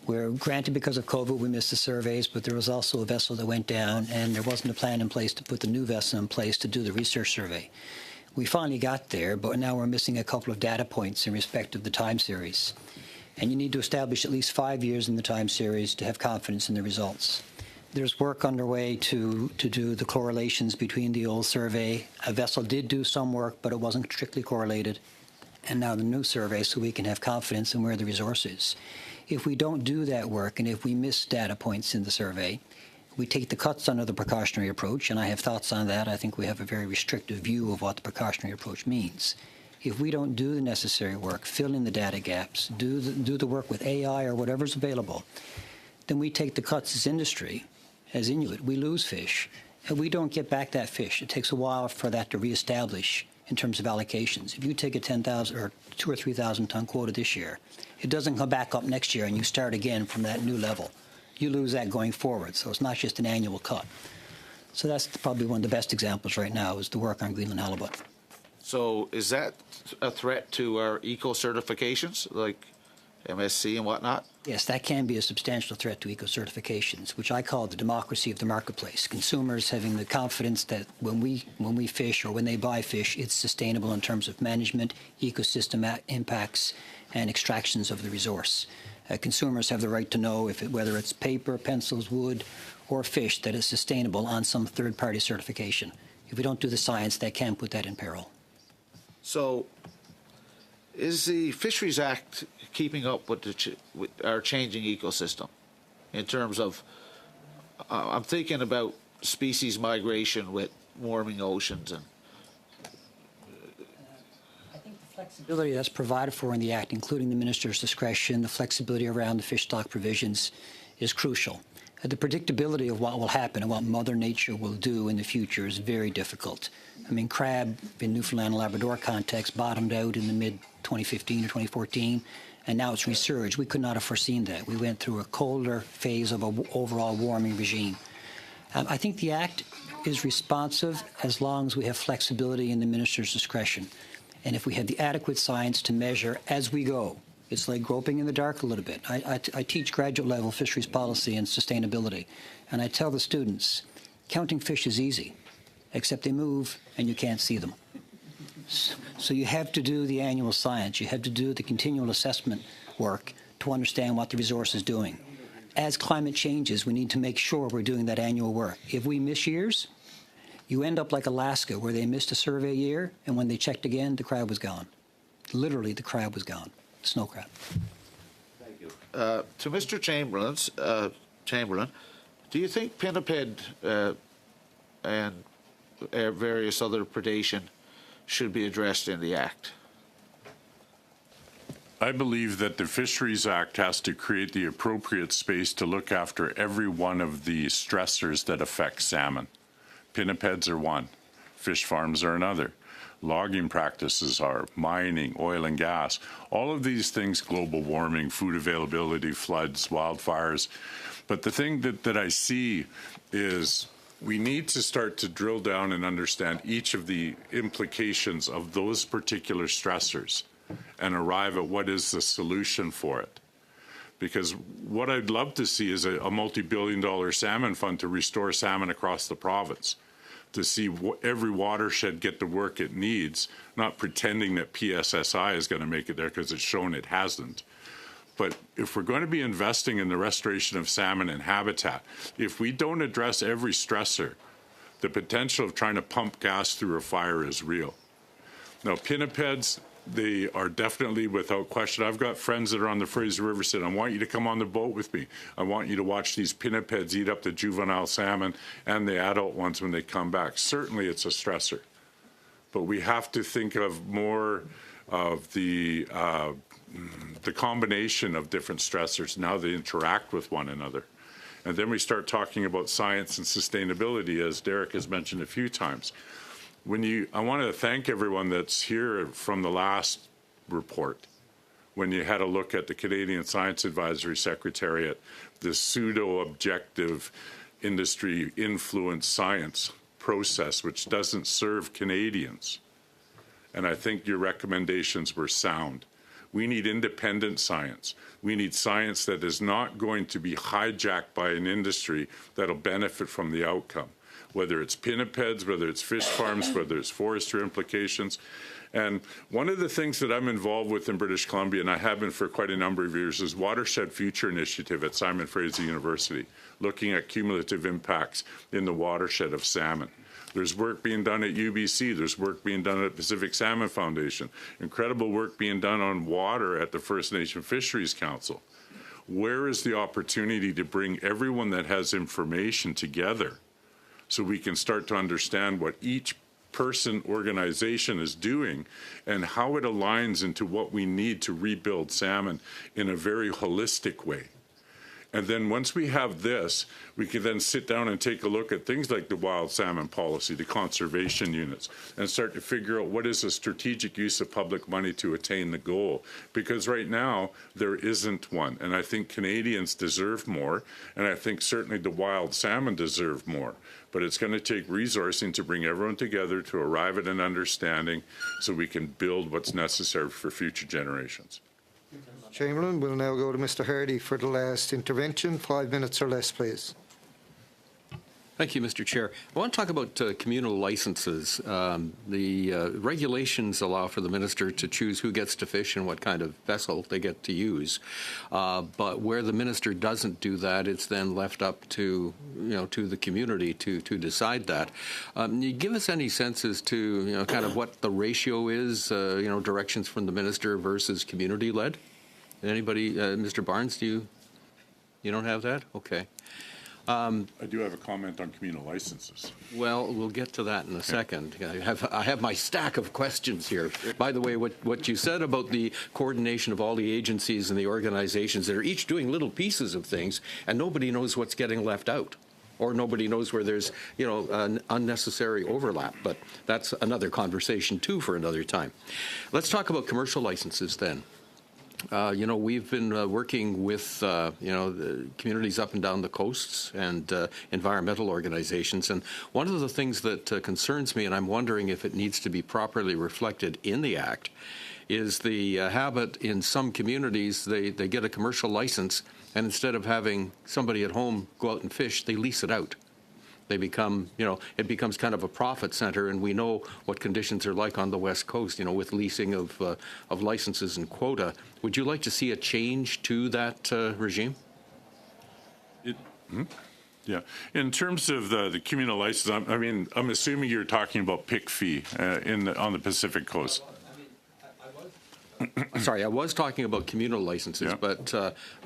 where, granted, because of COVID, we missed the surveys, but there was also a vessel that went down, and there wasn't a plan in place to put the new vessel in place to do the research survey. We finally got there, but now we're missing a couple of data points in respect of the time series. And you need to establish at least 5 years in the time series to have confidence in the results. There's work underway to do the correlations between the old survey. A vessel did do some work, but it wasn't strictly correlated. And now the new survey, so we can have confidence in where the resource is. If we don't do that work, and if we miss data points in the survey, we take the cuts under the precautionary approach, and I have thoughts on that. I think we have a very restrictive view of what the precautionary approach means. If we don't do the necessary work, fill in the data gaps, do the work with AI or whatever's available, then we take the cuts as industry, as Inuit. We lose fish, and we don't get back that fish. It takes a while for that to reestablish in terms of allocations. If you take a 10,000 or 2,000 or 3,000 ton quota this year, it doesn't come back up next year and you start again from that new level. You lose that going forward, so it's not just an annual cut. So that's probably one of the best examples right now is the work on Greenland halibut. So is that a threat to our eco certifications like MSC and whatnot? Yes, that can be a substantial threat to eco-certifications, which I call the democracy of the marketplace. Consumers having the confidence that when we fish or when they buy fish, it's sustainable in terms of management, ecosystem impacts, and extractions of the resource. Consumers have the right to know whether it's paper, pencils, wood, or fish that is sustainable on some third-party certification. If we don't do the science, that can put that in peril. So is the Fisheries Act keeping up with our changing ecosystem in terms of, I'm thinking about species migration with warming oceans and Flexibility that's provided for in the Act, including the Minister's discretion, the flexibility around the fish stock provisions, is crucial. The predictability of what will happen and what Mother Nature will do in the future is very difficult. I mean, crab in Newfoundland and Labrador context bottomed out in the mid-2015 or 2014, and now it's resurged. We could not have foreseen that. We went through a colder phase of an overall warming regime. I think the Act is responsive as long as we have flexibility in the Minister's discretion. And if we have the adequate science to measure as we go, it's like groping in the dark a little bit. I teach graduate level fisheries policy and sustainability, and I tell the students, counting fish is easy, except they move and you can't see them. So you have to do the annual science. You have to do the continual assessment work to understand what the resource is doing. As climate changes, we need to make sure we're doing that annual work. If we miss years, you end up like Alaska, where they missed a survey year, and when they checked again, the crab was gone. Literally, the crab was gone, the snow crab. Thank you. To Mr. Chamberlain, do you think pinniped and various other predation should be addressed in the Act? I believe that the Fisheries Act has to create the appropriate space to look after every one of the stressors that affect salmon. Pinnipeds are one, fish farms are another, logging practices are, mining, oil and gas, all of these things, global warming, food availability, floods, wildfires. But the thing that I see is we need to start to drill down and understand each of the implications of those particular stressors and arrive at what is the solution for it. Because what I'd love to see is a multi-billion-dollar salmon fund to restore salmon across the province, to see every watershed get the work it needs, not pretending that PSSI is going to make it there because it's shown it hasn't. But if we're going to be investing in the restoration of salmon and habitat, if we don't address every stressor, the potential of trying to pump gas through a fire is real. Now, pinnipeds, they are definitely, without question, I've got friends that are on the Fraser River saying, I want you to come on the boat with me. I want you to watch these pinnipeds eat up the juvenile salmon and the adult ones when they come back. Certainly it's a stressor. But we have to think of more of the combination of different stressors, now they interact with one another. And then we start talking about science and sustainability, as Derek has mentioned a few times. I want to thank everyone that's here from the last report, when you had a look at the Canadian Science Advisory Secretariat, the pseudo-objective industry influence science process, which doesn't serve Canadians. And I think your recommendations were sound. We need independent science. We need science that is not going to be hijacked by an industry that'll benefit from the outcome, whether it's pinnipeds, whether it's fish farms, whether it's forestry implications. And one of the things that I'm involved with in British Columbia, and I have been for quite a number of years, is Watershed Future Initiative at Simon Fraser University, looking at cumulative impacts in the watershed of salmon. There's work being done at UBC. There's work being done at Pacific Salmon Foundation. Incredible work being done on water at the First Nation Fisheries Council. Where is the opportunity to bring everyone that has information together so we can start to understand what each person organization is doing and how it aligns into what we need to rebuild salmon in a very holistic way. And then once we have this, we can then sit down and take a look at things like the wild salmon policy, the conservation units, and start to figure out what is a strategic use of public money to attain the goal. Because right now, there isn't one. And I think Canadians deserve more, and I think certainly the wild salmon deserve more. But it's going to take resourcing to bring everyone together to arrive at an understanding so we can build what's necessary for future generations. Chamberlain, we'll now go to Mr. Hardy for the last intervention. 5 minutes or less, please. Thank you, Mr. Chair. I want to talk about communal licenses. The regulations allow for the minister to choose who gets to fish and what kind of vessel they get to use. But where the minister doesn't do that, it's then left up to to the community to decide that. You give us any sense as to kind of what the ratio is? Directions from the minister versus community-led. Anybody, Mr. Barnes? You don't have that? Okay. I do have a comment on communal licenses. Well, we'll get to that in a second. I have my stack of questions here. By the way, what you said about the coordination of all the agencies and the organizations that are each doing little pieces of things, and nobody knows what's getting left out, or nobody knows where there's an unnecessary overlap. But that's another conversation too for another time. Let's talk about commercial licenses then. We've been working with, the communities up and down the coasts and environmental organizations. And one of the things that concerns me, and I'm wondering if it needs to be properly reflected in the Act, is the habit in some communities, they get a commercial license, and instead of having somebody at home go out and fish, they lease it out. They become, it becomes kind of a profit center, and we know what conditions are like on the West Coast, with leasing of licenses and quota. Would you like to see a change to that regime? Yeah. In terms of the communal license, I'm assuming you're talking about PIC fee on the Pacific Coast. Sorry, I was talking about communal licenses, but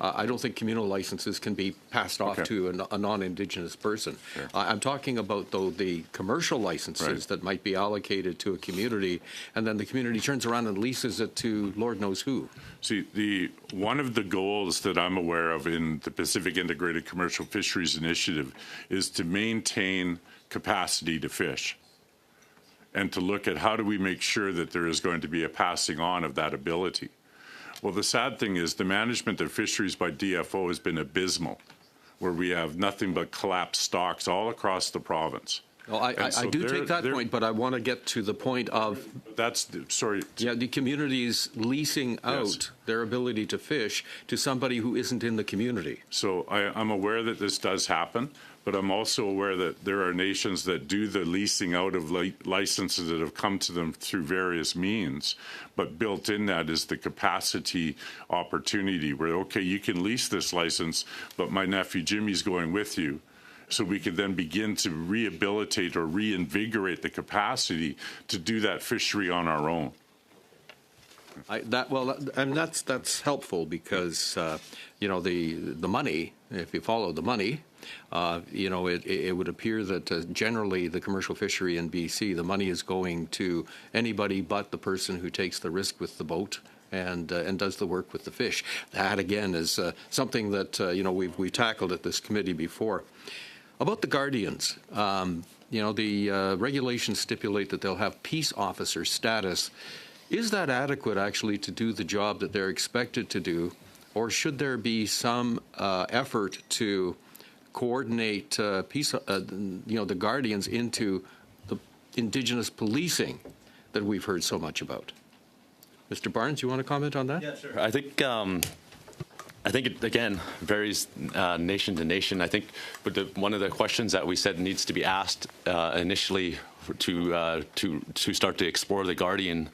I don't think communal licenses can be passed off to a non-Indigenous person. Sure. I'm talking about, though, the commercial licenses that might be allocated to a community, and then the community turns around and leases it to Lord knows who. See, one of the goals that I'm aware of in the Pacific Integrated Commercial Fisheries Initiative is to maintain capacity to fish, and to look at how do we make sure that there is going to be a passing on of that ability. Well, the sad thing is the management of fisheries by DFO has been abysmal, where we have nothing but collapsed stocks all across the province. Well, I do take that point, but I want to get to the point of the communities leasing out their ability to fish to somebody who isn't in the community. So I'm aware that this does happen, but I'm also aware that there are nations that do the leasing out of licenses that have come to them through various means, but built in that is the capacity opportunity where, okay, you can lease this license, but my nephew Jimmy's going with you. So we can then begin to rehabilitate or reinvigorate the capacity to do that fishery on our own. That's helpful because the money. If you follow the money, it would appear that generally the commercial fishery in BC, the money is going to anybody but the person who takes the risk with the boat and does the work with the fish. That again is something that we've tackled at this committee before. About the Guardians, the regulations stipulate that they'll have peace officer status. Is that adequate actually to do the job that they're expected to do, or should there be some effort to coordinate the Guardians into the Indigenous policing that we've heard so much about? Mr. Barnes, you want to comment on that? Yeah, sure. I think it, again, varies nation to nation. I think one of the questions that we said needs to be asked initially to start to explore the Guardian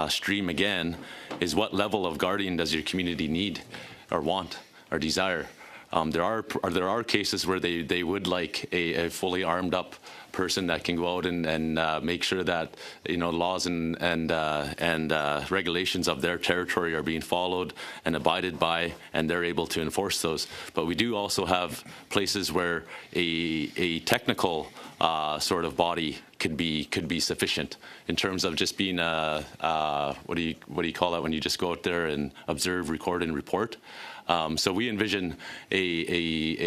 stream again is what level of Guardian does your community need or want or desire? There are cases where they would like a fully armed up person that can go out and make sure that laws and regulations of their territory are being followed and abided by, and they're able to enforce those. But we do also have places where a technical sort of body could be sufficient in terms of just being what do you call that when you just go out there and observe, record, and report. So we envision a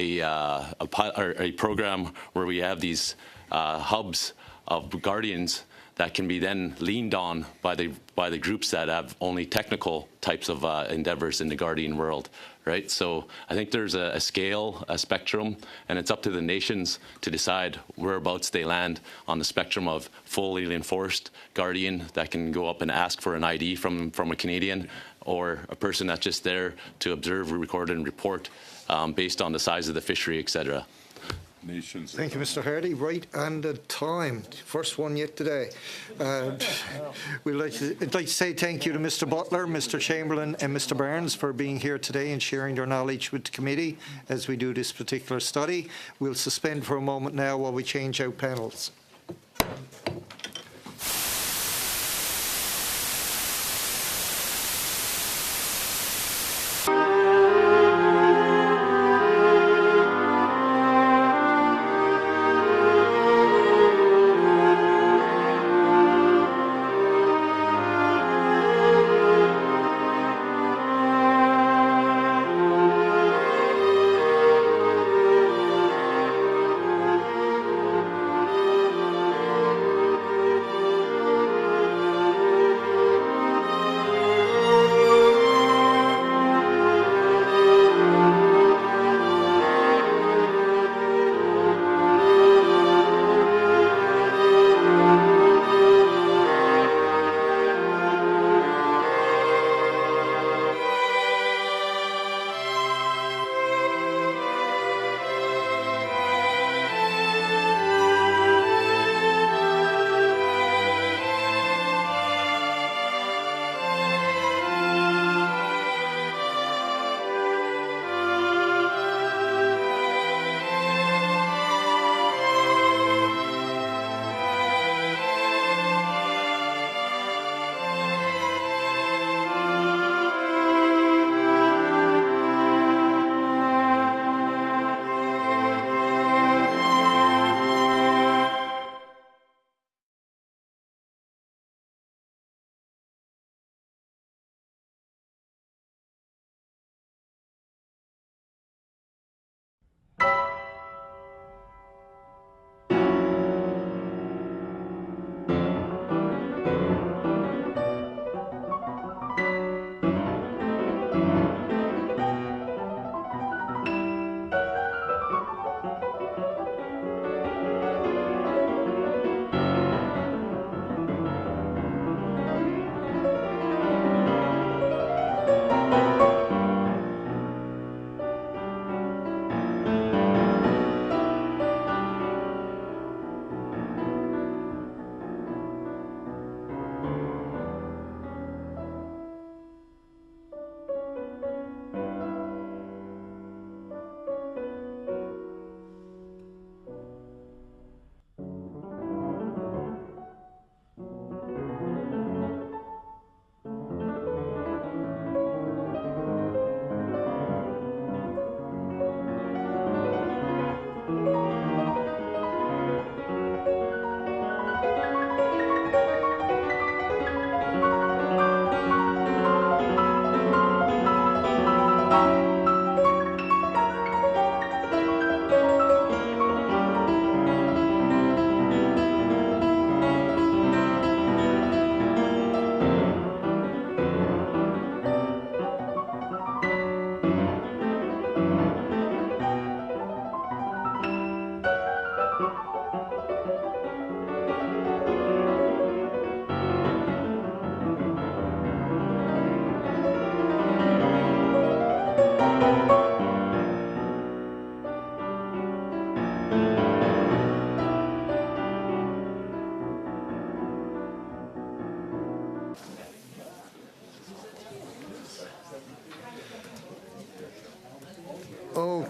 program where we have these hubs of guardians that can be then leaned on by the groups that have only technical types of endeavors in the guardian world, right? So I think there's a scale, a spectrum, and it's up to the nations to decide whereabouts they land on the spectrum of fully enforced guardian that can go up and ask for an ID from a Canadian, or a person that's just there to observe, record, and report based on the size of the fishery, etc. Nations. Thank you, Mr. Hardy. Right on the time. First one yet today. I'd like to say thank you to Mr. Butler, Mr. Chamberlain, and Mr. Barnes for being here today and sharing their knowledge with the committee as we do this particular study. We'll suspend for a moment now while we change out panels.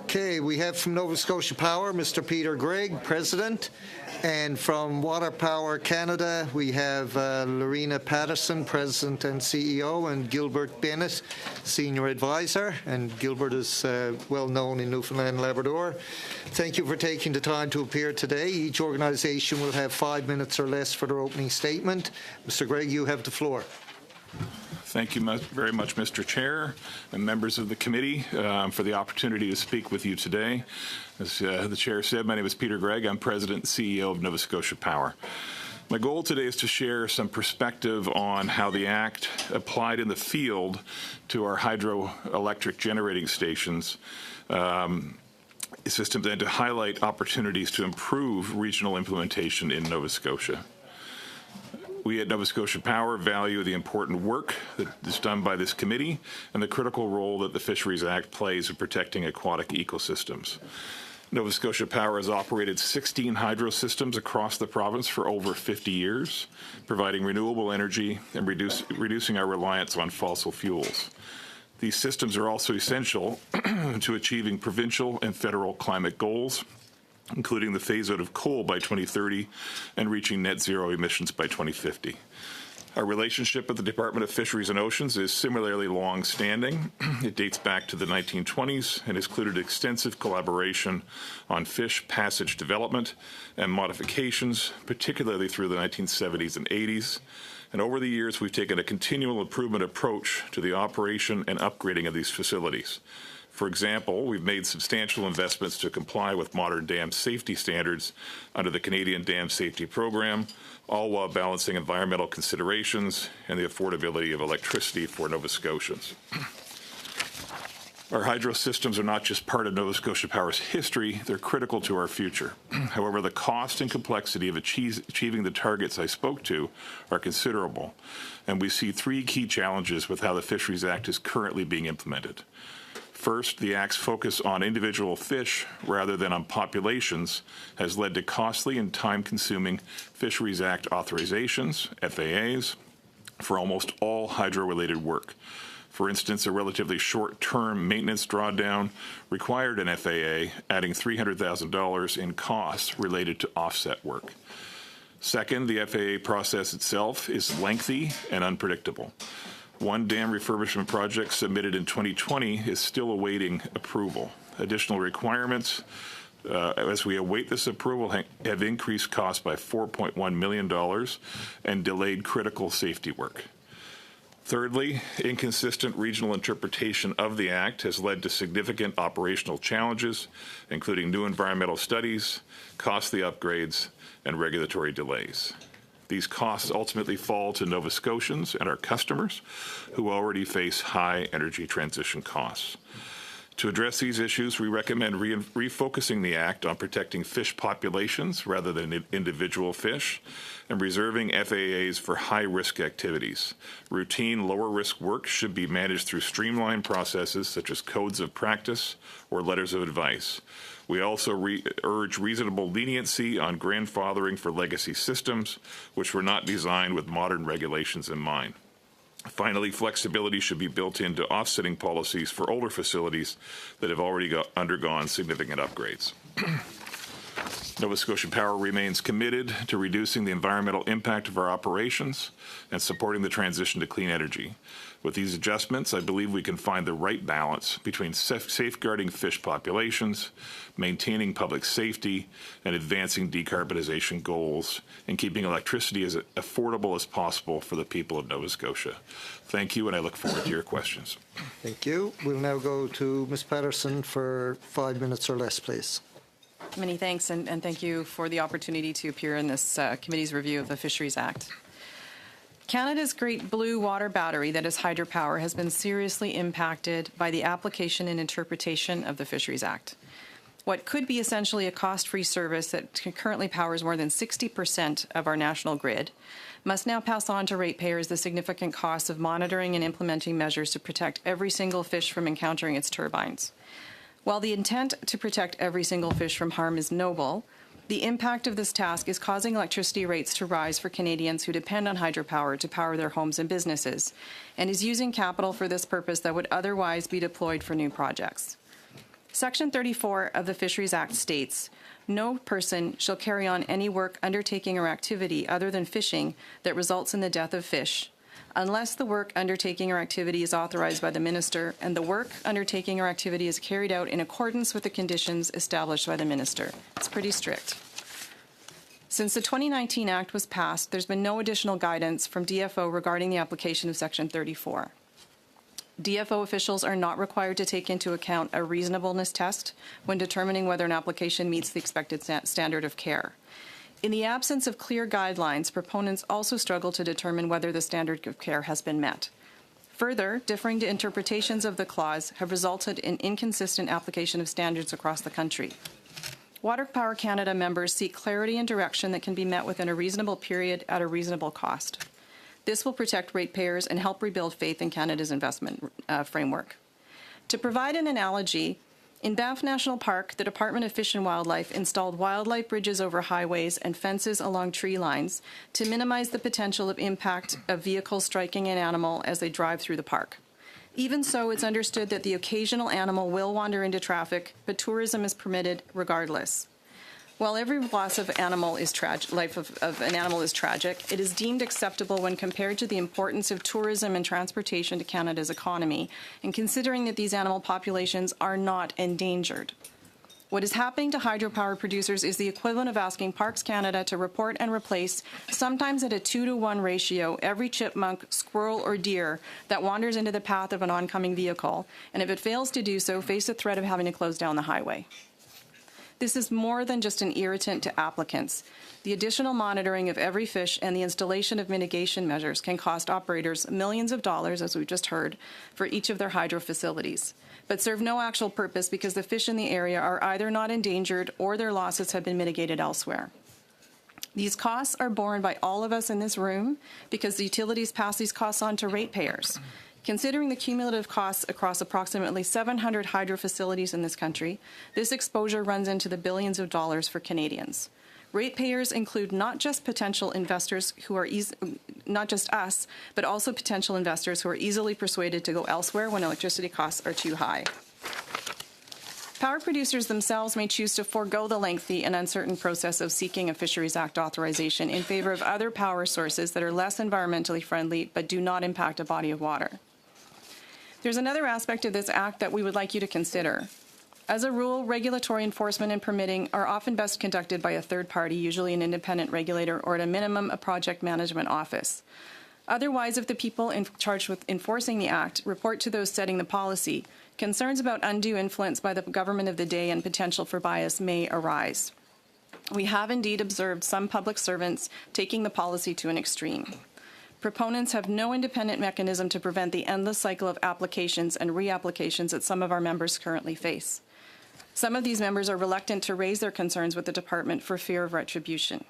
Okay, we have from Nova Scotia Power, Mr. Peter Gregg, President, And from Water Power Canada, we have Lorena Patterson, President and CEO, and Gilbert Bennett, Senior Advisor. And Gilbert is well known in Newfoundland and Labrador. Thank you for taking the time to appear today. Each organisation will have 5 minutes or less for their opening statement. Mr. Gregg, you have the floor. Thank you very much, Mr. Chair and members of the committee, for the opportunity to speak with you today. As the Chair said, my name is Peter Gregg. I'm President and CEO of Nova Scotia Power. My goal today is to share some perspective on how the Act applied in the field to our hydroelectric generating stations systems and to highlight opportunities to improve regional implementation in Nova Scotia. We at Nova Scotia Power value the important work that is done by this committee and the critical role that the Fisheries Act plays in protecting aquatic ecosystems. Nova Scotia Power has operated 16 hydro systems across the province for over 50 years, providing renewable energy and reducing our reliance on fossil fuels. These systems are also essential to achieving provincial and federal climate goals, including the phase-out of coal by 2030 and reaching net zero emissions by 2050. Our relationship with the Department of Fisheries and Oceans is similarly long-standing. It dates back to the 1920s and has included extensive collaboration on fish passage development and modifications, particularly through the 1970s and 80s. And over the years, we've taken a continual improvement approach to the operation and upgrading of these facilities. For example, we've made substantial investments to comply with modern dam safety standards under the Canadian Dam Safety Program, all while balancing environmental considerations and the affordability of electricity for Nova Scotians. Our hydro systems are not just part of Nova Scotia Power's history, they're critical to our future. However, the cost and complexity of achieving the targets I spoke to are considerable, and we see three key challenges with how the Fisheries Act is currently being implemented. First, the Act's focus on individual fish rather than on populations has led to costly and time-consuming Fisheries Act authorizations, FAAs, for almost all hydro-related work. For instance, a relatively short-term maintenance drawdown required an FAA, adding $300,000 in costs related to offset work. Second, the FAA process itself is lengthy and unpredictable. One dam refurbishment project submitted in 2020 is still awaiting approval. Additional requirements, as we await this approval, have increased costs by $4.1 million and delayed critical safety work. Thirdly, inconsistent regional interpretation of the Act has led to significant operational challenges, including new environmental studies, costly upgrades, and regulatory delays. These costs ultimately fall to Nova Scotians and our customers, who already face high energy transition costs. To address these issues, we recommend refocusing the Act on protecting fish populations rather than individual fish, and reserving FAAs for high-risk activities. Routine, lower-risk work should be managed through streamlined processes such as codes of practice or letters of advice. We also urge reasonable leniency on grandfathering for legacy systems, which were not designed with modern regulations in mind. Finally, flexibility should be built into offsetting policies for older facilities that have already undergone significant upgrades. Nova Scotia Power remains committed to reducing the environmental impact of our operations and supporting the transition to clean energy. With these adjustments, I believe we can find the right balance between safeguarding fish populations, maintaining public safety, and advancing decarbonization goals, and keeping electricity as affordable as possible for the people of Nova Scotia. Thank you, and I look forward to your questions. Thank you. We'll now go to Ms. Patterson for 5 minutes or less, please. Many thanks, and thank you for the opportunity to appear in this committee's review of the Fisheries Act. Canada's Great Blue Water Battery, that is hydropower, has been seriously impacted by the application and interpretation of the Fisheries Act. What could be essentially a cost-free service that currently powers more than 60% of our national grid must now pass on to ratepayers the significant costs of monitoring and implementing measures to protect every single fish from encountering its turbines. While the intent to protect every single fish from harm is noble, the impact of this task is causing electricity rates to rise for Canadians who depend on hydropower to power their homes and businesses, and is using capital for this purpose that would otherwise be deployed for new projects. Section 34 of the Fisheries Act states, No person shall carry on any work, undertaking, or activity other than fishing that results in the death of fish, unless the work, undertaking, or activity is authorized by the minister, and the work, undertaking, or activity is carried out in accordance with the conditions established by the minister. It's pretty strict. Since the 2019 Act was passed, there's been no additional guidance from DFO regarding the application of Section 34. DFO officials are not required to take into account a reasonableness test when determining whether an application meets the expected standard of care. In the absence of clear guidelines, proponents also struggle to determine whether the standard of care has been met. Further, differing interpretations of the clause have resulted in inconsistent application of standards across the country. Water Power Canada members seek clarity and direction that can be met within a reasonable period at a reasonable cost. This will protect ratepayers and help rebuild faith in Canada's investment framework. To provide an analogy, in Banff National Park, the Department of Fish and Wildlife installed wildlife bridges over highways and fences along tree lines to minimize the potential of impact of vehicles striking an animal as they drive through the park. Even so, it's understood that the occasional animal will wander into traffic, but tourism is permitted regardless. While every loss of animal is life of an animal is tragic, it is deemed acceptable when compared to the importance of tourism and transportation to Canada's economy, and considering that these animal populations are not endangered. What is happening to hydropower producers is the equivalent of asking Parks Canada to report and replace, sometimes at a 2-to-1 ratio, every chipmunk, squirrel, or deer that wanders into the path of an oncoming vehicle, and if it fails to do so, face the threat of having to close down the highway. This is more than just an irritant to applicants. The additional monitoring of every fish and the installation of mitigation measures can cost operators millions of dollars, as we've just heard, for each of their hydro facilities, but serve no actual purpose because the fish in the area are either not endangered or their losses have been mitigated elsewhere. These costs are borne by all of us in this room because the utilities pass these costs on to ratepayers. Considering the cumulative costs across approximately 700 hydro facilities in this country, this exposure runs into the billions of dollars for Canadians. Ratepayers include not just potential investors who are not just us, but also potential investors who are easily persuaded to go elsewhere when electricity costs are too high. Power producers themselves may choose to forego the lengthy and uncertain process of seeking a Fisheries Act authorization in favor of other power sources that are less environmentally friendly but do not impact a body of water. There's another aspect of this Act that we would like you to consider. As a rule, regulatory enforcement and permitting are often best conducted by a third party, usually an independent regulator or at a minimum a project management office. Otherwise, if the people charged with enforcing the Act report to those setting the policy, concerns about undue influence by the government of the day and potential for bias may arise. We have indeed observed some public servants taking the policy to an extreme. Proponents have no independent mechanism to prevent the endless cycle of applications and reapplications that some of our members currently face. Some of these members are reluctant to raise their concerns with the department for fear of retribution.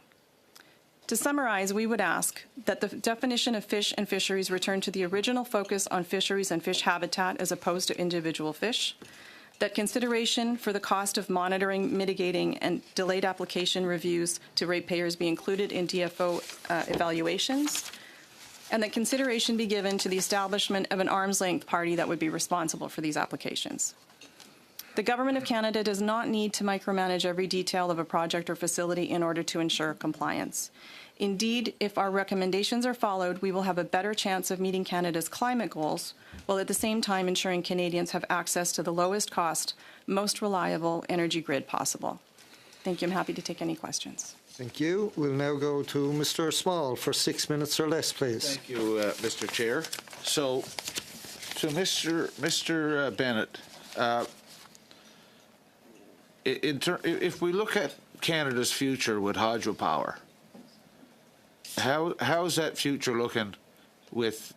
To summarize, we would ask that the definition of fish and fisheries return to the original focus on fisheries and fish habitat as opposed to individual fish, that consideration for the cost of monitoring, mitigating, and delayed application reviews to ratepayers be included in DFO evaluations, and that consideration be given to the establishment of an arm's-length party that would be responsible for these applications. The Government of Canada does not need to micromanage every detail of a project or facility in order to ensure compliance. Indeed, if our recommendations are followed, we will have a better chance of meeting Canada's climate goals, while at the same time ensuring Canadians have access to the lowest cost, most reliable energy grid possible. Thank you. I'm happy to take any questions. Thank you. We'll now go to Mr. Small for 6 minutes or less, please. Thank you, Mr. Chair. So, to Mr. Bennett, if we look at Canada's future with hydropower, how's that future looking with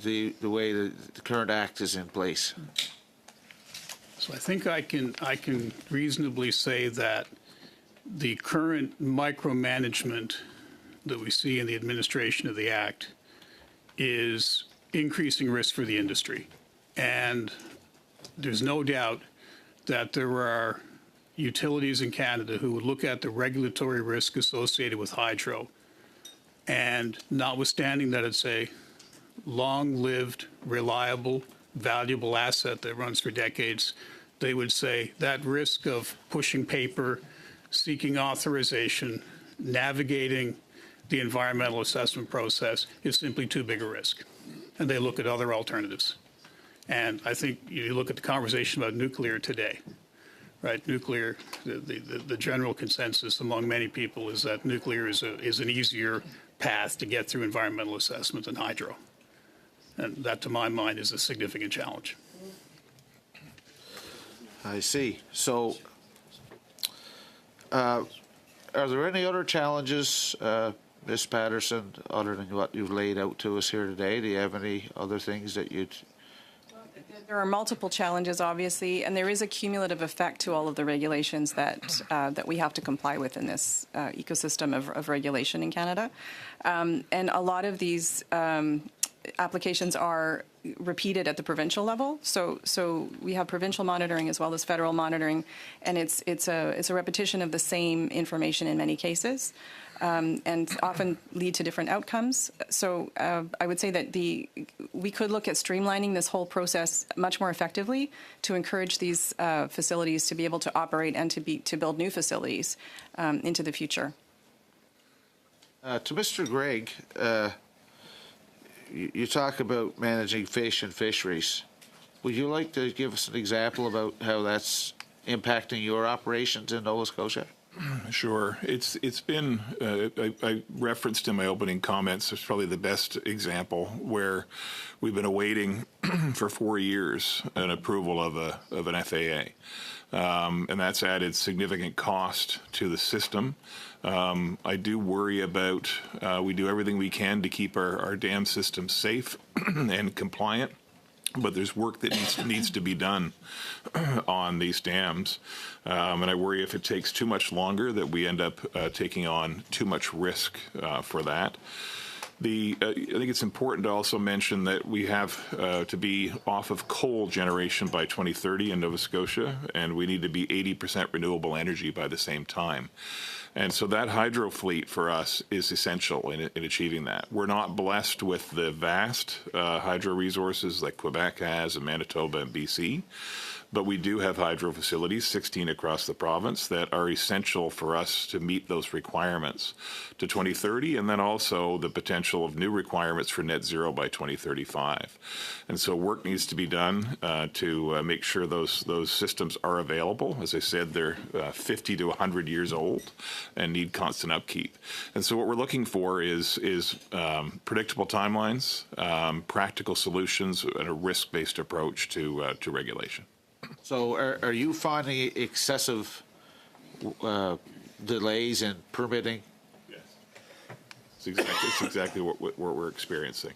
the way the current Act is in place? So I think I can reasonably say that the current micromanagement that we see in the administration of the Act is increasing risk for the industry. And there's no doubt that there are utilities in Canada who would look at the regulatory risk associated with hydro. And notwithstanding that it's a long-lived, reliable, valuable asset that runs for decades, they would say that risk of pushing paper, seeking authorization, navigating the environmental assessment process is simply too big a risk. And they look at other alternatives. And I think you look at the conversation about nuclear today, right? Nuclear, the general consensus among many people is that nuclear is an easier path to get through environmental assessment than hydro. And that, to my mind, is a significant challenge. I see. So, are there any other challenges, Ms. Patterson, other than what you've laid out to us here today? Do you have any other things that you'd... There are multiple challenges, obviously, and there is a cumulative effect to all of the regulations that that we have to comply with in this ecosystem of regulation in Canada. And a lot of these applications are repeated at the provincial level. So we have provincial monitoring as well as federal monitoring, and it's a repetition of the same information in many cases. And often lead to different outcomes. So I would say that we could look at streamlining this whole process much more effectively to encourage these facilities to be able to operate and to build new facilities into the future. To Mr. Gregg, you talk about managing fish and fisheries. Would you like to give us an example about how that's impacting your operations in Nova Scotia? Sure. It's been, I referenced in my opening comments, it's probably the best example where we've been awaiting for 4 years an approval of an FAA. And that's added significant cost to the system. I do worry about, we do everything we can to keep our dam system safe and compliant. But there's work that needs to be done on these dams, and I worry if it takes too much longer that we end up taking on too much risk for that. I think it's important to also mention that we have to be off of coal generation by 2030 in Nova Scotia, and we need to be 80% renewable energy by the same time. And so that hydro fleet for us is essential in achieving that. We're not blessed with the vast hydro resources like Quebec has and Manitoba and BC, but we do have hydro facilities, 16 across the province, that are essential for us to meet those requirements to 2030, and then also the potential of new requirements for net zero by 2035. And so work needs to be done to make sure those systems are available. As I said, they're 50 to 100 years old and need constant upkeep. And so what we're looking for is predictable timelines, practical solutions, and a risk-based approach to regulation. So are you finding excessive delays in permitting? Yes. It's exactly what we're experiencing.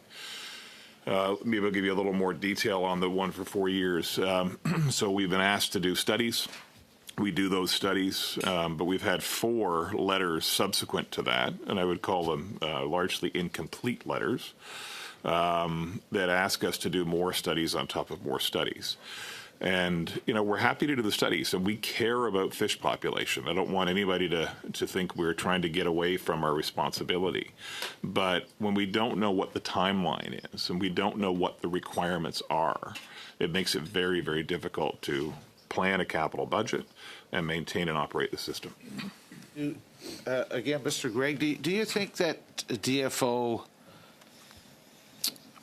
Maybe I'll give you a little more detail on the one for 4 years. So we've been asked to do studies. We do those studies, but we've had 4 letters subsequent to that, and I would call them largely incomplete letters that ask us to do more studies on top of more studies. And, we're happy to do the studies, and we care about fish population. I don't want anybody to think we're trying to get away from our responsibility. But when we don't know what the timeline is and we don't know what the requirements are, it makes it very, very difficult to plan a capital budget and maintain and operate the system. Again, Mr. Gregg, do you think that DFO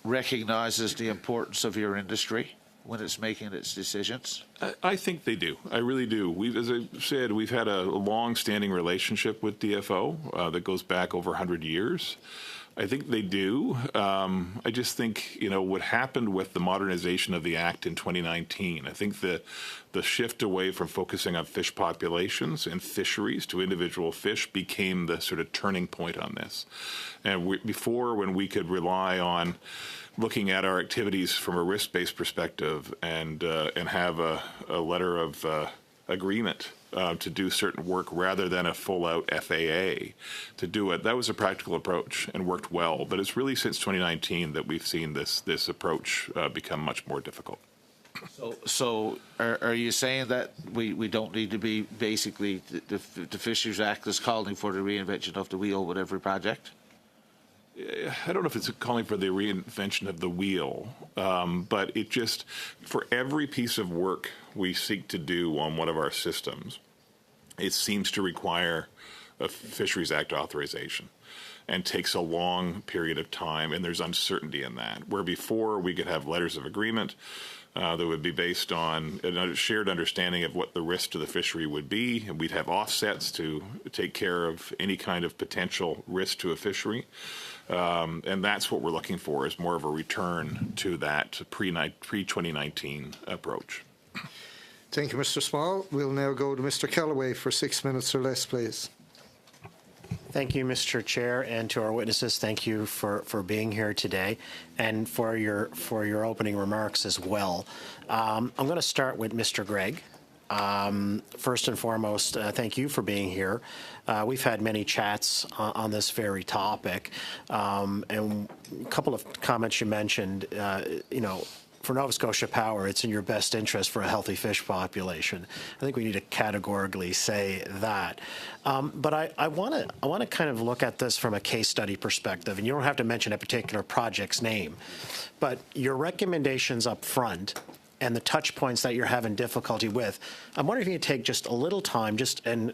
recognizes the importance of your industry when it's making its decisions? I think they do. I really do. As I said, we've had a long-standing relationship with DFO that goes back over 100 years. I think they do. I just think, what happened with the modernization of the Act in 2019, I think the shift away from focusing on fish populations and fisheries to individual fish became the sort of turning point on this. And before, when we could rely on looking at our activities from a risk-based perspective and have a letter of agreement to do certain work rather than a full-out FAA to do it. That was a practical approach and worked well. But it's really since 2019 that we've seen this approach become much more difficult. So are you saying that we don't need to be basically the Fisheries Act is calling for the reinvention of the wheel with every project? I don't know if it's calling for the reinvention of the wheel, but it just, for every piece of work we seek to do on one of our systems, it seems to require a Fisheries Act authorization and takes a long period of time, and there's uncertainty in that. Where before we could have letters of agreement that would be based on a shared understanding of what the risk to the fishery would be, and we'd have offsets to take care of any kind of potential risk to a fishery. And that's what we're looking for, is more of a return to that pre-2019 approach. Thank you, Mr. Small. We'll now go to Mr. Callaway for 6 minutes or less, please. Thank you, Mr. Chair, and to our witnesses, thank you for being here today and for your opening remarks as well. I'm going to start with Mr. Gregg. First and foremost, thank you for being here. We've had many chats on this very topic, and a couple of comments you mentioned, for Nova Scotia Power, it's in your best interest for a healthy fish population. I think we need to categorically say that. But I want to kind of look at this from a case study perspective, and you don't have to mention a particular project's name, but your recommendations up front and the touch points that you're having difficulty with. I'm wondering if you could take just a little time, and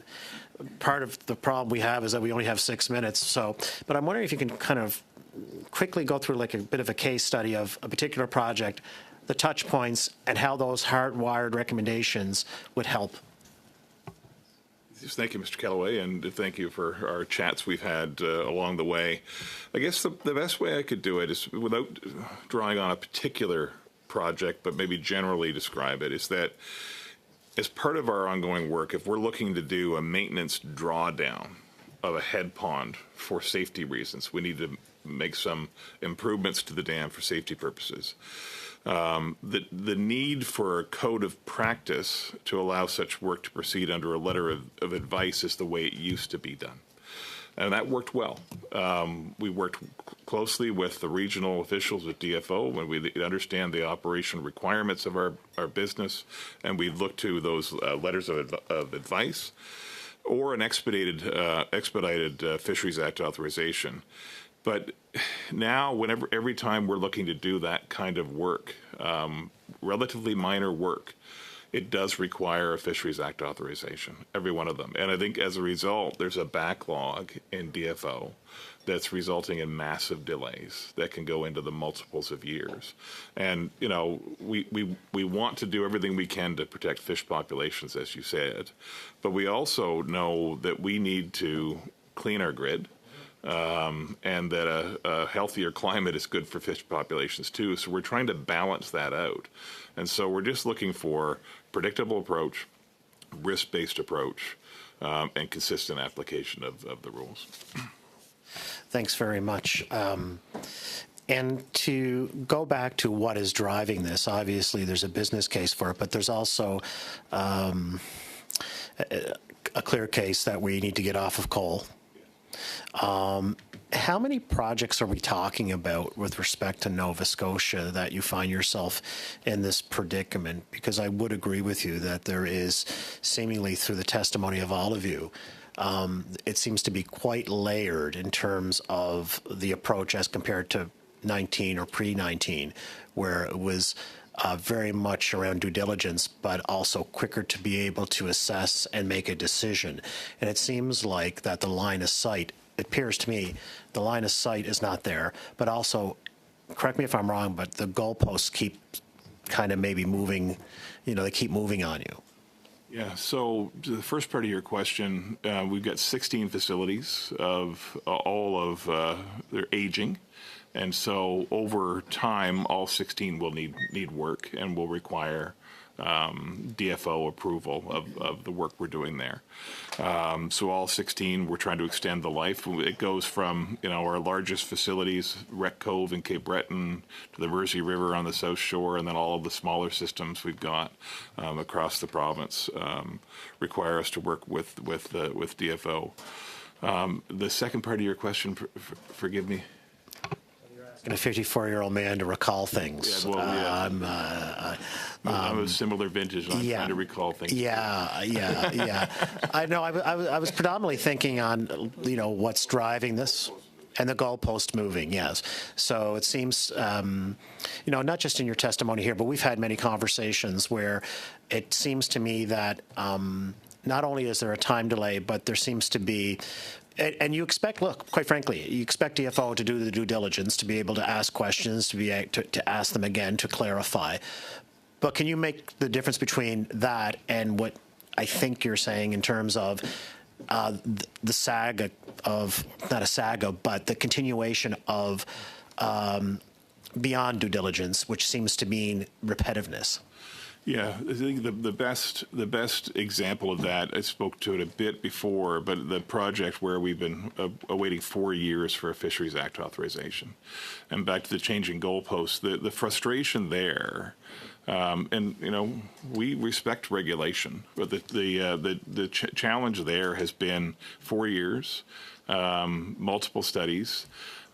part of the problem we have is that we only have 6 minutes. But I'm wondering if you can kind of quickly go through like a bit of a case study of a particular project, the touch points, and how those hardwired recommendations would help. Thank you, Mr. Callaway, and thank you for our chats we've had along the way. I guess the best way I could do it is, without drawing on a particular project, but maybe generally describe it, is that as part of our ongoing work, if we're looking to do a maintenance drawdown of a head pond for safety reasons, we need to make some improvements to the dam for safety purposes. The need for a code of practice to allow such work to proceed under a letter of advice is the way it used to be done. And that worked well. We worked closely with the regional officials at DFO when we understand the operational requirements of our business, and we look to those letters of advice or an expedited Fisheries Act authorization. But now, every time we're looking to do that kind of work, relatively minor work, it does require a Fisheries Act authorization, every one of them. And I think as a result, there's a backlog in DFO that's resulting in massive delays that can go into the multiples of years. And, we want to do everything we can to protect fish populations, as you said, but we also know that we need to clean our grid. And that a healthier climate is good for fish populations too. So we're trying to balance that out. And so we're just looking for predictable approach, risk-based approach, and consistent application of the rules. Thanks very much. And to go back to what is driving this, obviously there's a business case for it, but there's also a clear case that we need to get off of coal. How many projects are we talking about with respect to Nova Scotia that you find yourself in this predicament? Because I would agree with you that there is, seemingly through the testimony of all of you, it seems to be quite layered in terms of the approach as compared to 19 or pre-19, where it was very much around due diligence, but also quicker to be able to assess and make a decision. And it seems like that the line of sight, it appears to me, the line of sight is not there, but also, correct me if I'm wrong, but the goalposts keep kind of maybe moving, they keep moving on you. Yeah, so to the first part of your question, we've got 16 facilities of all of they're aging. And so over time, all 16 will need work and will require DFO approval of the work we're doing there. So all 16, we're trying to extend the life. It goes from our largest facilities, Wreck Cove in Cape Breton, to the Mersey River on the South Shore, and then all of the smaller systems we've got across the province require us to work with DFO. The second part of your question, forgive me. A 54-year-old man to recall things. Yeah, well, yeah. I'm a similar vintage. I'm trying to recall things. Yeah. I know. I was predominantly thinking on, what's driving this, and the goalpost moving. Yes. So it seems, not just in your testimony here, but we've had many conversations where it seems to me that not only is there a time delay, but there seems to be, and you expect, look, quite frankly, you expect DFO to do the due diligence, to be able to ask questions, to ask them again, to clarify. But can you make the difference between that and what I think you're saying in terms of the saga of, not a saga, but the continuation of beyond due diligence, which seems to mean repetitiveness? Yeah, I think the best example of that, I spoke to it a bit before, but the project where we've been awaiting 4 years for a Fisheries Act authorization, and back to the changing goalposts, the frustration there. And you know, we respect regulation, but the challenge there has been 4 years, multiple studies,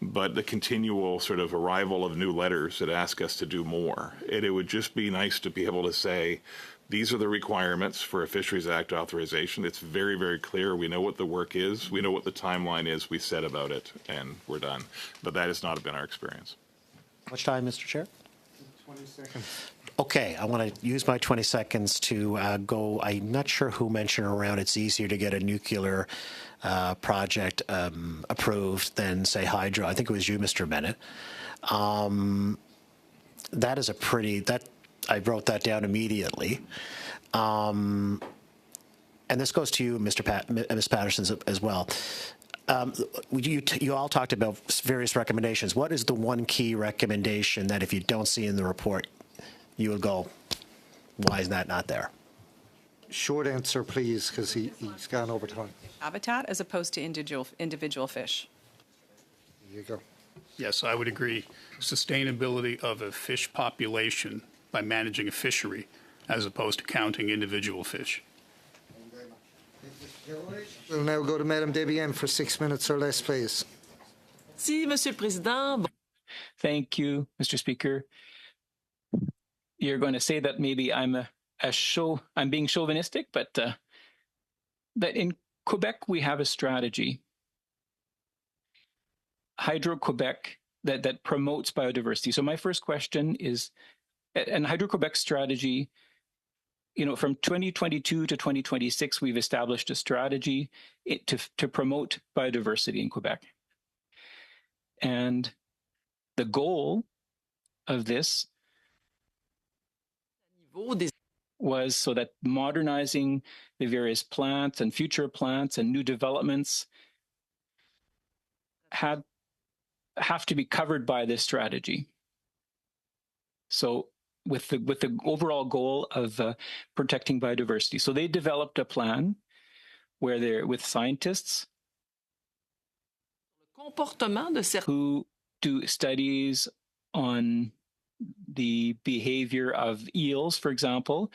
but the continual sort of arrival of new letters that ask us to do more. And it would just be nice to be able to say, these are the requirements for a Fisheries Act authorization. It's very, very clear. We know what the work is. We know what the timeline is. We said about it, and we're done. But that has not been our experience. How much time, Mr. Chair? 20 seconds. Okay, I want to use my 20 seconds to go. I'm not sure who mentioned around it's easier to get a nuclear project approved than, say, hydro. I think it was you, Mr. Bennett. That is a pretty, I wrote that down immediately. And this goes to you, Ms. Patterson, as well. You all talked about various recommendations. What is the one key recommendation that if you don't see in the report, you would go, why is that not there? Short answer, please, because he's gone over time. Habitat as opposed to individual fish. There you go. Yes, I would agree. Sustainability of a fish population by managing a fishery as opposed to counting individual fish. We'll now go to Madame Debienne for 6 minutes or less, please. Merci, Monsieur le Président. Thank you, Mr. Speaker. You're going to say that maybe I'm being chauvinistic, but that in Quebec we have a strategy, Hydro-Quebec, that promotes biodiversity. So my first question is, and Hydro-Quebec strategy, you know, from 2022 to 2026, we've established a strategy to promote biodiversity in Quebec. And the goal of this was so that modernizing the various plants and future plants and new developments have to be covered by this strategy. So with the overall goal of protecting biodiversity. So they developed a plan where they're with scientists who do studies on the behavior of eels, for example.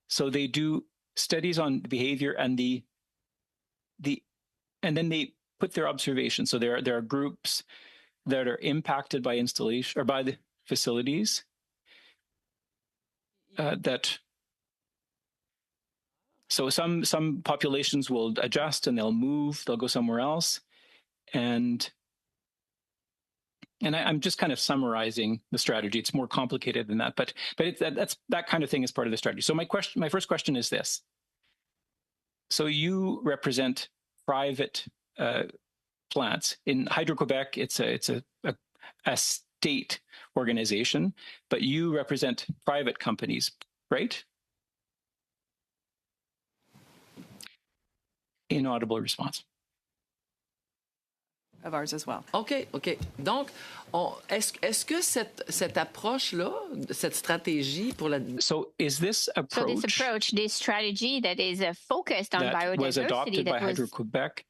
So they do studies on behavior and and then they put their observations. So there are groups that are impacted by installation or by the facilities so some populations will adjust and they'll move, they'll go somewhere else, and I'm just kind of summarizing the strategy. It's more complicated than that, but that's that kind of thing is part of the strategy. So my first question is this: so you represent private plants in Hydro-Quebec. It's a state organization, but you represent private companies, right? Inaudible response. Of ours as well. OK. Donc, est-ce que cette approche-là, cette stratégie pour la... So is this approach... this strategy that is focused on biodiversity... That was adopted by Hydro-Quebec,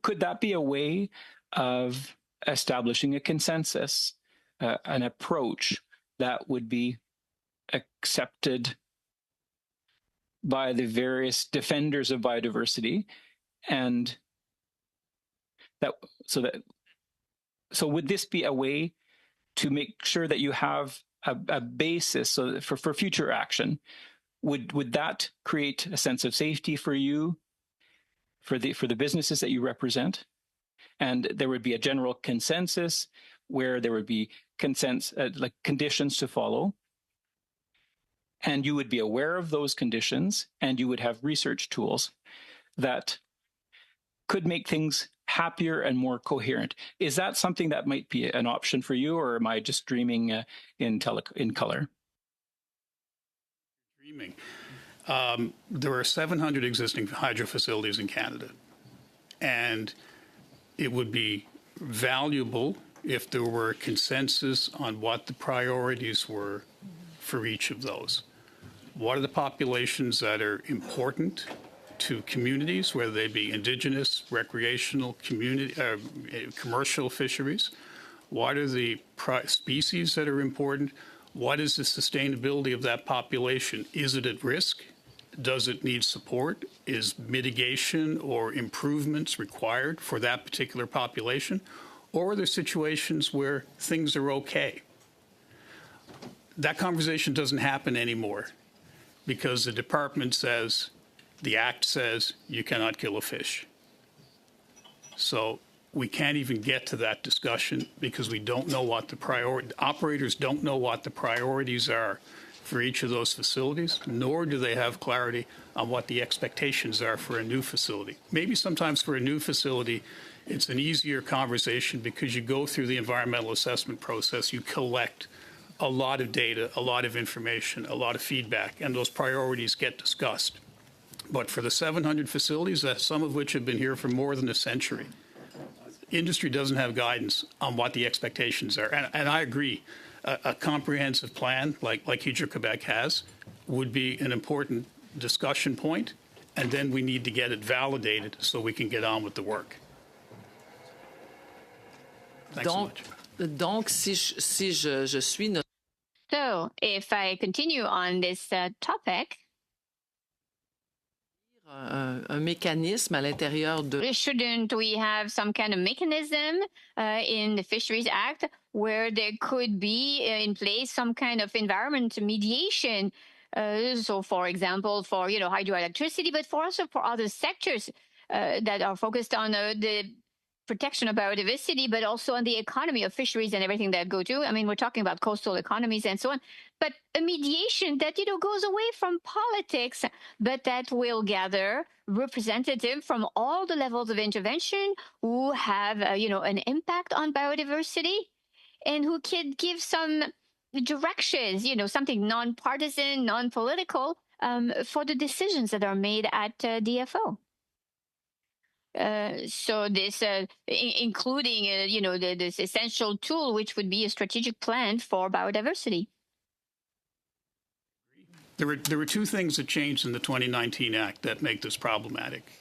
could that be a way of establishing a consensus, an approach that would be accepted by the various defenders of biodiversity, and so would this be a way to make sure that you have a basis so for future action? Would that create a sense of safety for you, for the businesses that you represent? And there would be a general consensus where there would be conditions to follow. and you would be aware of those conditions, and you would have research tools that could make things happier and more coherent. Is that something that might be an option for you, or am I just dreaming in color? Dreaming. There are 700 existing hydro facilities in Canada, and it would be valuable if there were consensus on what the priorities were for each of those. What are the populations that are important to communities, whether they be indigenous, recreational, commercial fisheries? What are the species that are important? What is the sustainability of that population? Is it at risk? Does it need support? Is mitigation or improvements required for that particular population? Or are there situations where things are okay? That conversation doesn't happen anymore because the department says, the Act says, you cannot kill a fish. So we can't even get to that discussion because we don't know what the operators don't know what the priorities are for each of those facilities, nor do they have clarity on what the expectations are for a new facility. Maybe sometimes for a new facility, it's an easier conversation because you go through the environmental assessment process, you collect a lot of data, a lot of information, a lot of feedback, and those priorities get discussed. But for the 700 facilities, some of which have been here for more than a century, industry doesn't have guidance on what the expectations are. And I agree, a comprehensive plan like Hydro-Québec has would be an important discussion point, and then we need to get it validated so we can get on with the work. Thanks so much. Donc, si je suis... So, if I continue on this topic, un mécanisme à l'intérieur de... Shouldn't we have some kind of mechanism in the Fisheries Act where there could be in place some kind of environment mediation? So, for example, for hydroelectricity, but also for other sectors that are focused on the protection of biodiversity, but also on the economy of fisheries and everything that go to. I mean, we're talking about coastal economies and so on, but a mediation that, goes away from politics, but that will gather representatives from all the levels of intervention who have, an impact on biodiversity and who can give some directions, something non-partisan, non-political for the decisions that are made at DFO. So this, including, this essential tool, which would be a strategic plan for biodiversity. There were two things that changed in the 2019 Act that make this problematic.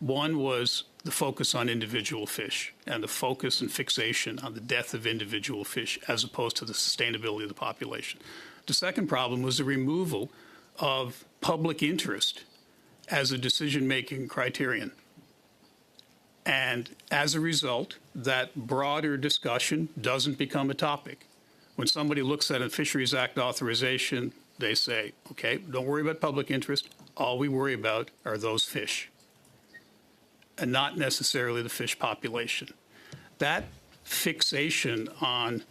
One was the focus on individual fish and the focus and fixation on the death of individual fish as opposed to the sustainability of the population. The second problem was the removal of public interest as a decision-making criterion. And as a result, that broader discussion doesn't become a topic. When somebody looks at a Fisheries Act authorization, they say, okay, don't worry about public interest. All we worry about are those fish, and not necessarily the fish population. That fixation on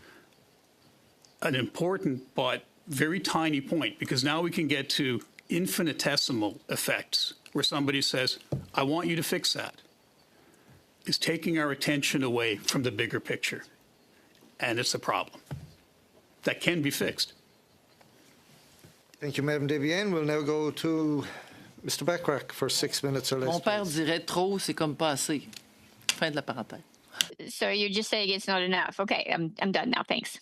an important but very tiny point, because now we can get to infinitesimal effects where somebody says, I want you to fix that, is taking our attention away from the bigger picture. And it's a problem that can be fixed. Thank you, Madam Debienne. We'll now go to Mr. Bachrach for 6 minutes or less. Mon père dirait trop, c'est comme pas assez. Fin de la parenthèse. So you're just saying it's not enough. Okay, I'm done now. Thanks.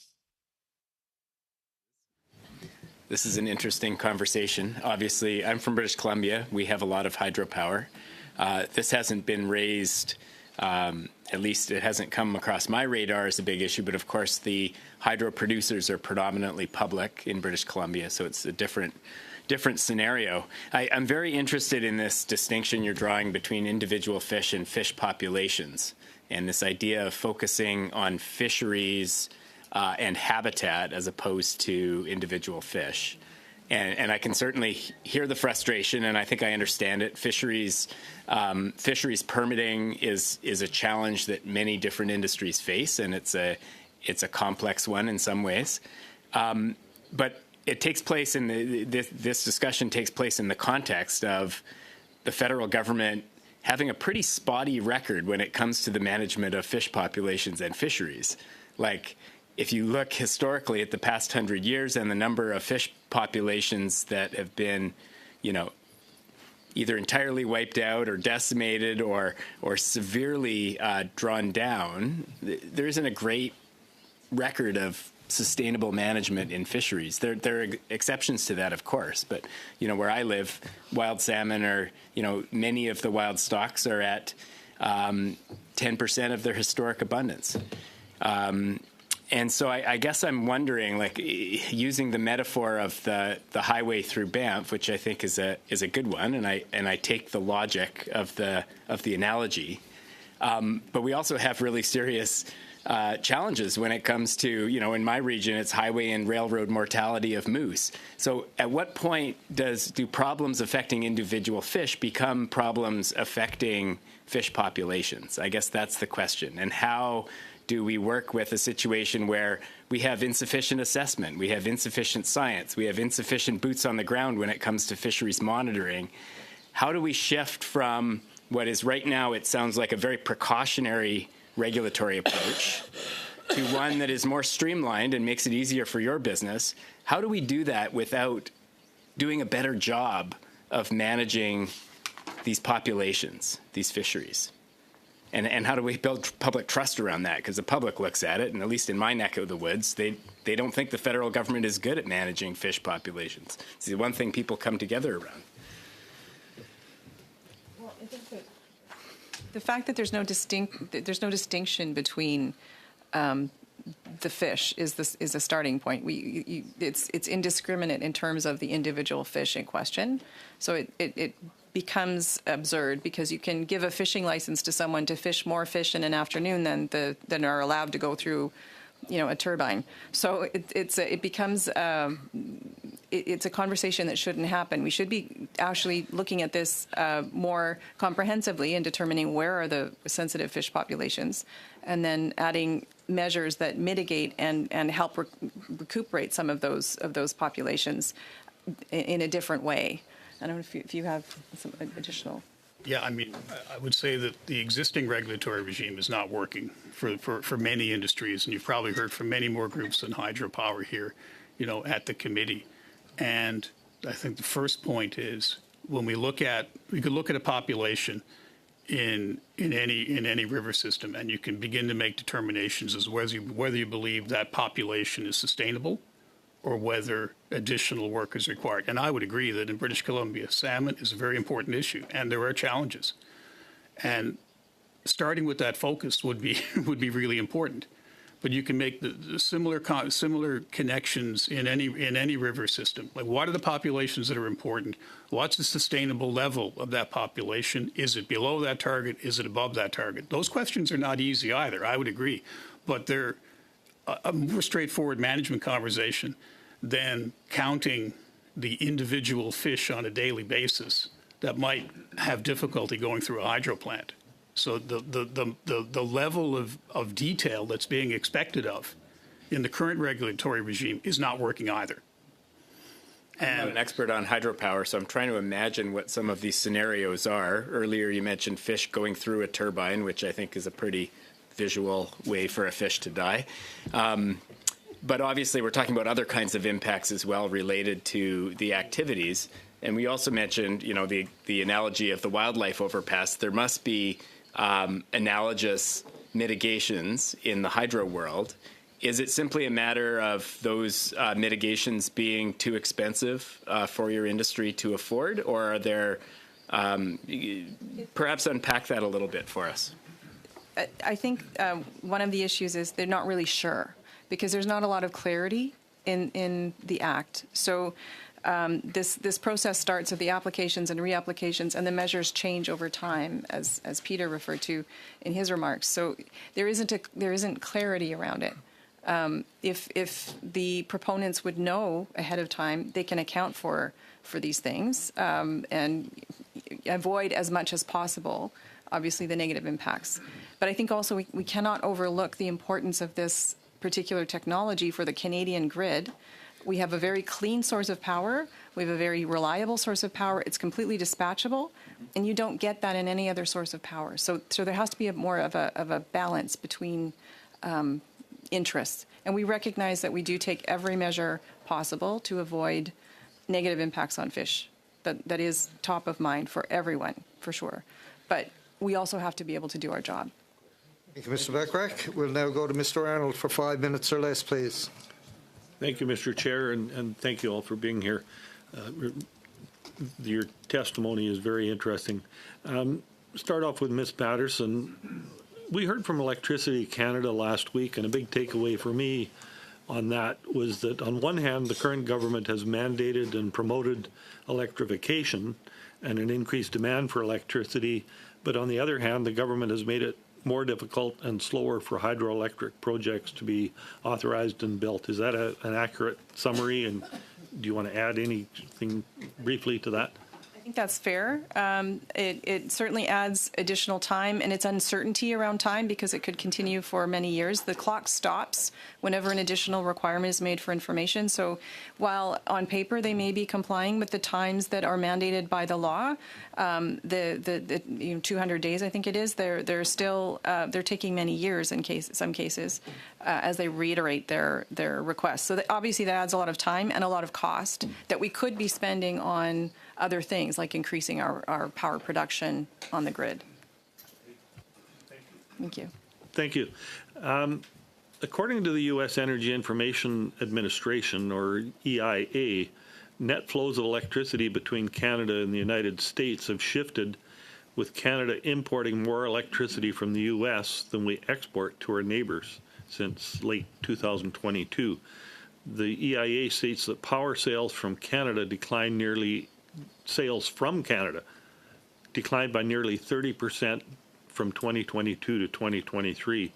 This is an interesting conversation. Obviously, I'm from British Columbia. We have a lot of hydropower. This hasn't been raised, at least it hasn't come across my radar as a big issue, but of course the hydro producers are predominantly public in British Columbia, so it's a different scenario. I'm very interested in this distinction you're drawing between individual fish and fish populations, and this idea of focusing on fisheries and habitat as opposed to individual fish. And I can certainly hear the frustration, and I think I understand it. Fisheries permitting is a challenge that many different industries face, and it's a complex one in some ways. But it takes place in this discussion takes place in the context of the federal government having a pretty spotty record when it comes to the management of fish populations and fisheries. Like, if you look historically at the past 100 years and the number of fish populations that have been, either entirely wiped out or decimated or severely drawn down, there isn't a great record of sustainable management in fisheries. There are exceptions to that, of course, but where I live, wild salmon are, many of the wild stocks are at 10% of their historic abundance. And so I guess I'm wondering, like, using the metaphor of the highway through Banff, which I think is a good one, and I take the logic of the analogy, but we also have really serious challenges when it comes to, in my region, it's highway and railroad mortality of moose. So at what point do problems affecting individual fish become problems affecting fish populations? I guess that's the question. And how do we work with a situation where we have insufficient assessment, we have insufficient science, we have insufficient boots on the ground when it comes to fisheries monitoring? How do we shift from what is right now, it sounds like a very precautionary regulatory approach, to one that is more streamlined and makes it easier for your business? How do we do that without doing a better job of managing these populations, these fisheries? And how do we build public trust around that? Because the public looks at it, and at least in my neck of the woods, they don't think the federal government is good at managing fish populations. It's the one thing people come together around. Well, I think that the fact that there's no distinction between the fish is a starting point. It's indiscriminate in terms of the individual fish in question. So it becomes absurd, because you can give a fishing license to someone to fish more fish in an afternoon than are allowed to go through, a turbine. So it becomes it's a conversation that shouldn't happen. We should be actually looking at this more comprehensively and determining where are the sensitive fish populations, and then adding measures that mitigate and help recuperate some of those populations in a different way. I don't know if you have some additional. Yeah, I mean, I would say that the existing regulatory regime is not working for many industries, and you've probably heard from many more groups than hydropower here, at the committee. And I think the first point is, when we could look at a population in any river system, and you can begin to make determinations as whether you believe that population is sustainable or whether additional work is required. And I would agree that in British Columbia, salmon is a very important issue, and there are challenges. And starting with that focus would be really important. But you can make the similar connections in any river system. Like, what are the populations that are important? What's the sustainable level of that population? Is it below that target? Is it above that target? Those questions are not easy either, I would agree. But they're a more straightforward management conversation than counting the individual fish on a daily basis that might have difficulty going through a hydro plant. So the level of detail that's being expected of in the current regulatory regime is not working either. I'm not an expert on hydropower, so I'm trying to imagine what some of these scenarios are. Earlier you mentioned fish going through a turbine, which I think is a pretty visual way for a fish to die. But obviously we're talking about other kinds of impacts as well related to the activities. And we also mentioned, the analogy of the wildlife overpass. There must be analogous mitigations in the hydro world. Is it simply a matter of those mitigations being too expensive for your industry to afford, or are there, perhaps unpack that a little bit for us? I think one of the issues is they're not really sure, because there's not a lot of clarity in the Act. So this process starts with the applications and reapplications, and the measures change over time, as Peter referred to in his remarks. So there isn't clarity around it. If the proponents would know ahead of time, they can account for these things and avoid as much as possible, obviously, the negative impacts. But I think also we cannot overlook the importance of this particular technology for the Canadian grid, We have a very clean source of power. We have a very reliable source of power. It's completely dispatchable, and you don't get that in any other source of power. So there has to be more of a balance between interests. And we recognize that we do take every measure possible to avoid negative impacts on fish. That is top of mind for everyone, for sure. But we also have to be able to do our job. Thank you, Mr. Bachrach. We'll now go to Mr. Arnold for 5 minutes or less, please. Thank you, Mr. Chair, and thank you all for being here. Your testimony is very interesting. Start off with Ms. Patterson. We heard from Electricity Canada last week, and a big takeaway for me on that was that on one hand, the current government has mandated and promoted electrification and an increased demand for electricity, but on the other hand, the government has made it more difficult and slower for hydroelectric projects to be authorized and built. Is that an accurate summary, and do you want to add anything briefly to that? I think that's fair. It certainly adds additional time, and it's uncertainty around time because it could continue for many years. The clock stops whenever an additional requirement is made for information. So while on paper they may be complying with the times that are mandated by the law, the 200 days I think it is, they're still they're taking many years in some cases as they reiterate their requests. So obviously that adds a lot of time and a lot of cost that we could be spending on other things like increasing our power production on the grid. Thank you. Thank you. According to the U.S. Energy Information Administration, or EIA, net flows of electricity between Canada and the United States have shifted, with Canada importing more electricity from the U.S. than we export to our neighbors since late 2022. The EIA states that power sales from Canada declined by nearly 30% from 2022 to 2023.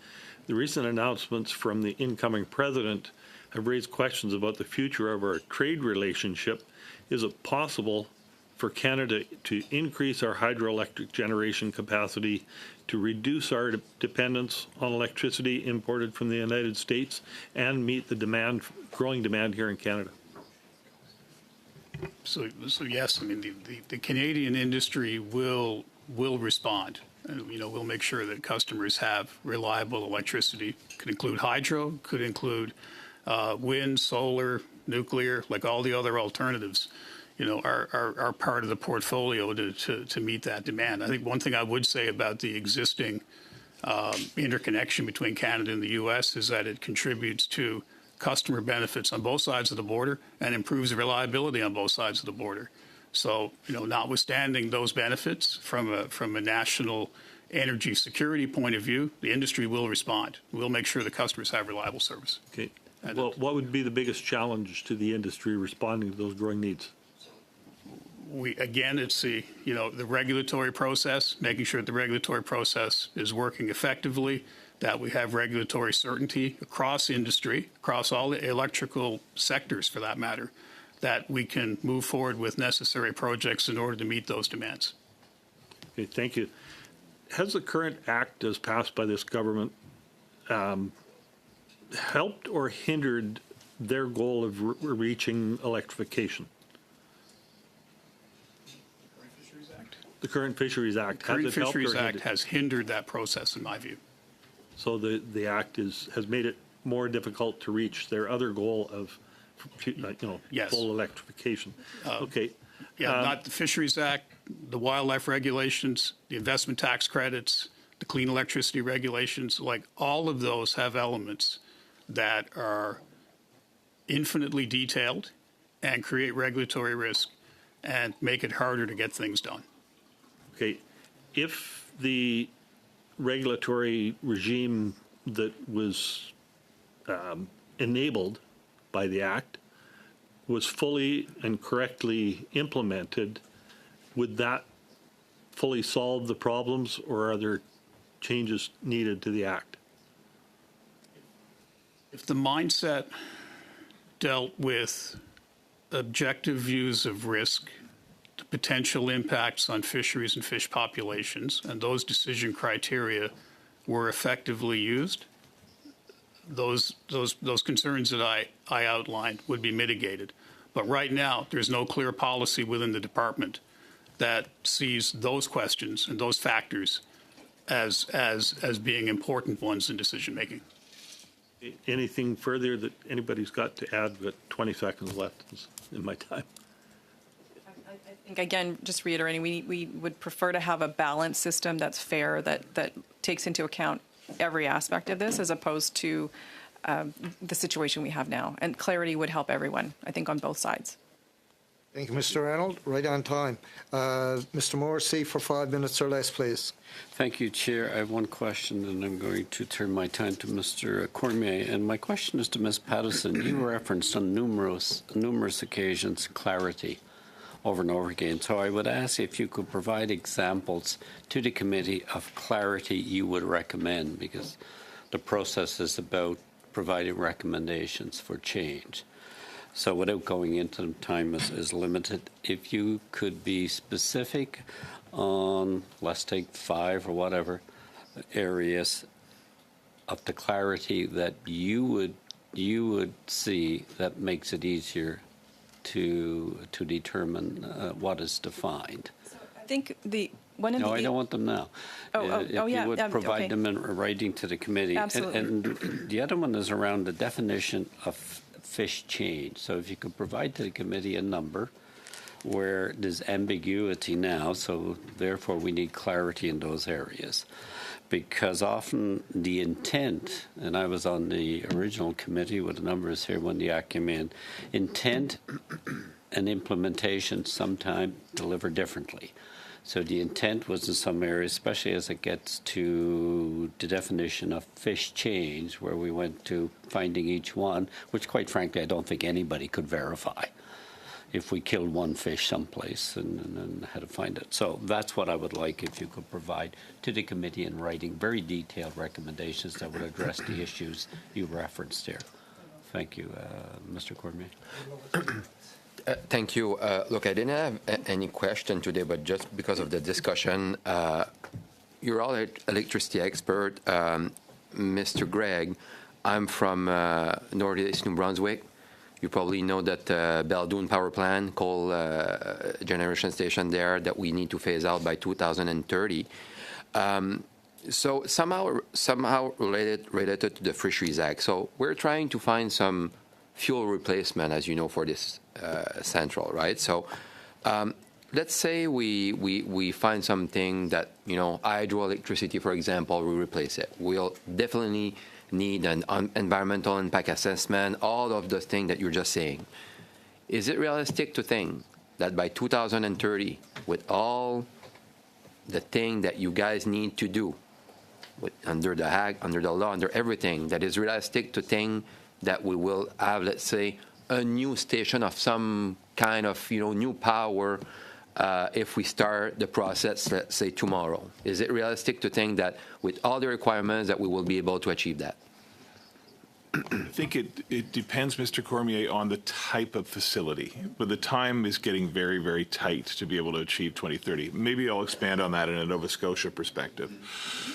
The recent announcements from the incoming president have raised questions about the future of our trade relationship. Is it possible for Canada to increase our hydroelectric generation capacity to reduce our dependence on electricity imported from the United States and meet the growing demand here in Canada? So yes, I mean, the Canadian industry will respond. And, we'll make sure that customers have reliable electricity. Could include hydro, could include wind, solar, nuclear, like all the other alternatives, are part of the portfolio to meet that demand. I think one thing I would say about the existing interconnection between Canada and the U.S. is that it contributes to customer benefits on both sides of the border and improves the reliability on both sides of the border. So, notwithstanding those benefits from a national energy security point of view, the industry will respond. We'll make sure the customers have reliable service. Okay. Well, what would be the biggest challenge to the industry responding to those growing needs? It's the regulatory process, making sure that the regulatory process is working effectively, that we have regulatory certainty across industry, across all the electrical sectors for that matter, that we can move forward with necessary projects in order to meet those demands. Okay, thank you. Has the current act as passed by this government helped or hindered their goal of reaching electrification? The current Fisheries Act. The current Fisheries Act has hindered that process, in my view. So the act has made it more difficult to reach their other goal of, yes, full electrification. Okay. Not the Fisheries Act, the wildlife regulations, the investment tax credits, the clean electricity regulations, like all of those have elements that are infinitely detailed and create regulatory risk and make it harder to get things done. Okay. If the regulatory regime that was enabled by the Act was fully and correctly implemented, would that fully solve the problems, or are there changes needed to the Act? If the mindset dealt with objective views of risk, the potential impacts on fisheries and fish populations, and those decision criteria were effectively used, those concerns that I outlined would be mitigated. But right now, there's no clear policy within the department that sees those questions and those factors as being important ones in decision making. Anything further that anybody's got to add? But 20 seconds left in my time. I think, again, just reiterating, we would prefer to have a balanced system that's fair, that takes into account every aspect of this, as opposed to the situation we have now. And clarity would help everyone, I think, on both sides. Thank you, Mr. Reynolds. Right on time. Mr. Morrissey, for 5 minutes or less, please. Thank you, Chair. I have one question, and I'm going to turn my time to Mr. Cormier. And my question is to Ms. Pattison. You referenced on numerous occasions clarity over and over again. So I would ask if you could provide examples to the committee of clarity you would recommend, because the process is about providing recommendations for change. So without going into them, time is limited. If you could be specific on, let's take 5 or whatever areas of the clarity that you would see that makes it easier to determine what is defined. I think one of the... No, I don't want them now. If you would provide okay. them in writing to the committee. Absolutely. And the other one is around the definition of fish change. So if you could provide to the committee a number where there's ambiguity now, so therefore we need clarity in those areas. Because often the intent, and I was on the original committee with the numbers here when the act came in, intent and implementation sometimes deliver differently. So the intent was in some areas, especially as it gets to the definition of fish change, where we went to finding each one, which quite frankly I don't think anybody could verify if we killed one fish someplace and had to find it. So that's what I would like if you could provide to the committee in writing, very detailed recommendations that would address the issues you referenced here. Thank you, Mr. Cormier. Thank you. Look, I didn't have any question today, but just because of the discussion, you're all electricity expert. Mr. Gregg, I'm from Northeast New Brunswick. You probably know that Baldoon Power Plant, coal generation station there, that we need to phase out by 2030. So somehow related to the Fisheries Act. So we're trying to find some fuel replacement, as you know, for this central, right? So let's say we find something that, hydroelectricity, for example, we replace it. We'll definitely need an environmental impact assessment, all of the things that you're just saying. Is it realistic to think that by 2030, with all the thing that you guys need to do under the Act, under the law, under everything, that is realistic to think that we will have, let's say, a new station of some kind of, new power if we start the process, let's say, tomorrow? Is it realistic to think that with all the requirements that we will be able to achieve that? I think it depends, Mr. Cormier, on the type of facility. But the time is getting very, very tight to be able to achieve 2030. Maybe I'll expand on that in a Nova Scotia perspective.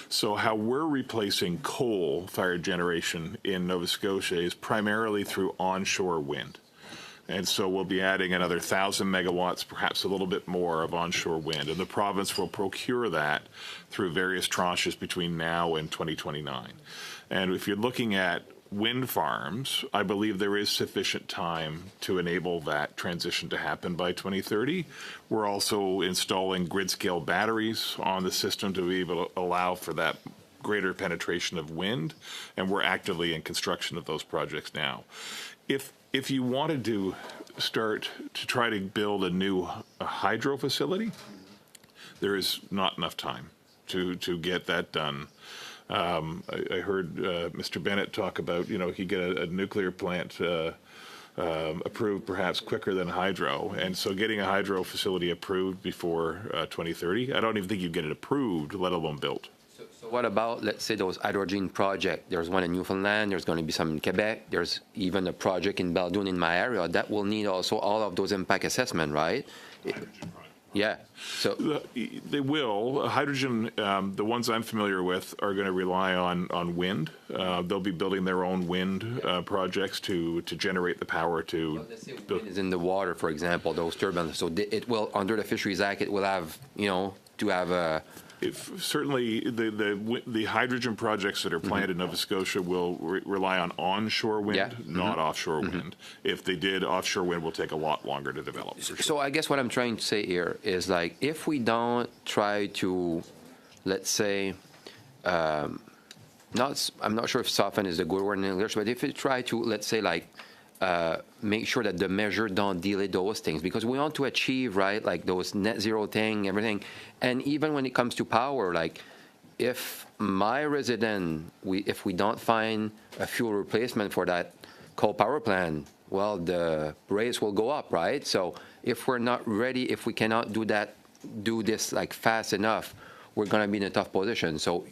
So how we're replacing coal-fired generation in Nova Scotia is primarily through onshore wind. And so we'll be adding another 1,000 megawatts, perhaps a little bit more of onshore wind. And the province will procure that through various tranches between now and 2029. And if you're looking at wind farms, I believe there is sufficient time to enable that transition to happen by 2030. We're also installing grid-scale batteries on the system to be able to allow for that greater penetration of wind, and we're actively in construction of those projects now. If you wanted to start to try to build a new hydro facility, there is not enough time to get that done. I heard Mr. Bennett talk about, he could get a nuclear plant approved perhaps quicker than hydro. And so getting a hydro facility approved before 2030, I don't even think you'd get it approved, let alone built. So what about, let's say, those hydrogen projects? There's one in Newfoundland, there's going to be some in Quebec, there's even a project in Baldoon in my area that will need also all of those impact assessment, right? Yeah. So they will. Hydrogen, the ones I'm familiar with, are going to rely on wind. They'll be building their own wind projects to generate the power to. Wind is in the water, for example, those turbines. So it will, under the Fisheries Act, it will have, to have a. Certainly, the hydrogen projects that are planned in Nova Scotia will rely on onshore wind, not offshore wind. If they did, offshore wind will take a lot longer to develop. For sure. So I guess what I'm trying to say here is, like, if we don't try to, let's say, I'm not sure if soften is a good word in English, but if we try to, let's say, like, make sure that the measure don't delay those things, because we want to achieve, right, like those net zero thing, everything. And even when it comes to power, like, if my resident, if we don't find a fuel replacement for that coal power plant, well, the rates will go up, right? So if we're not ready, if we cannot do this like fast enough, we're going to be in a tough position. So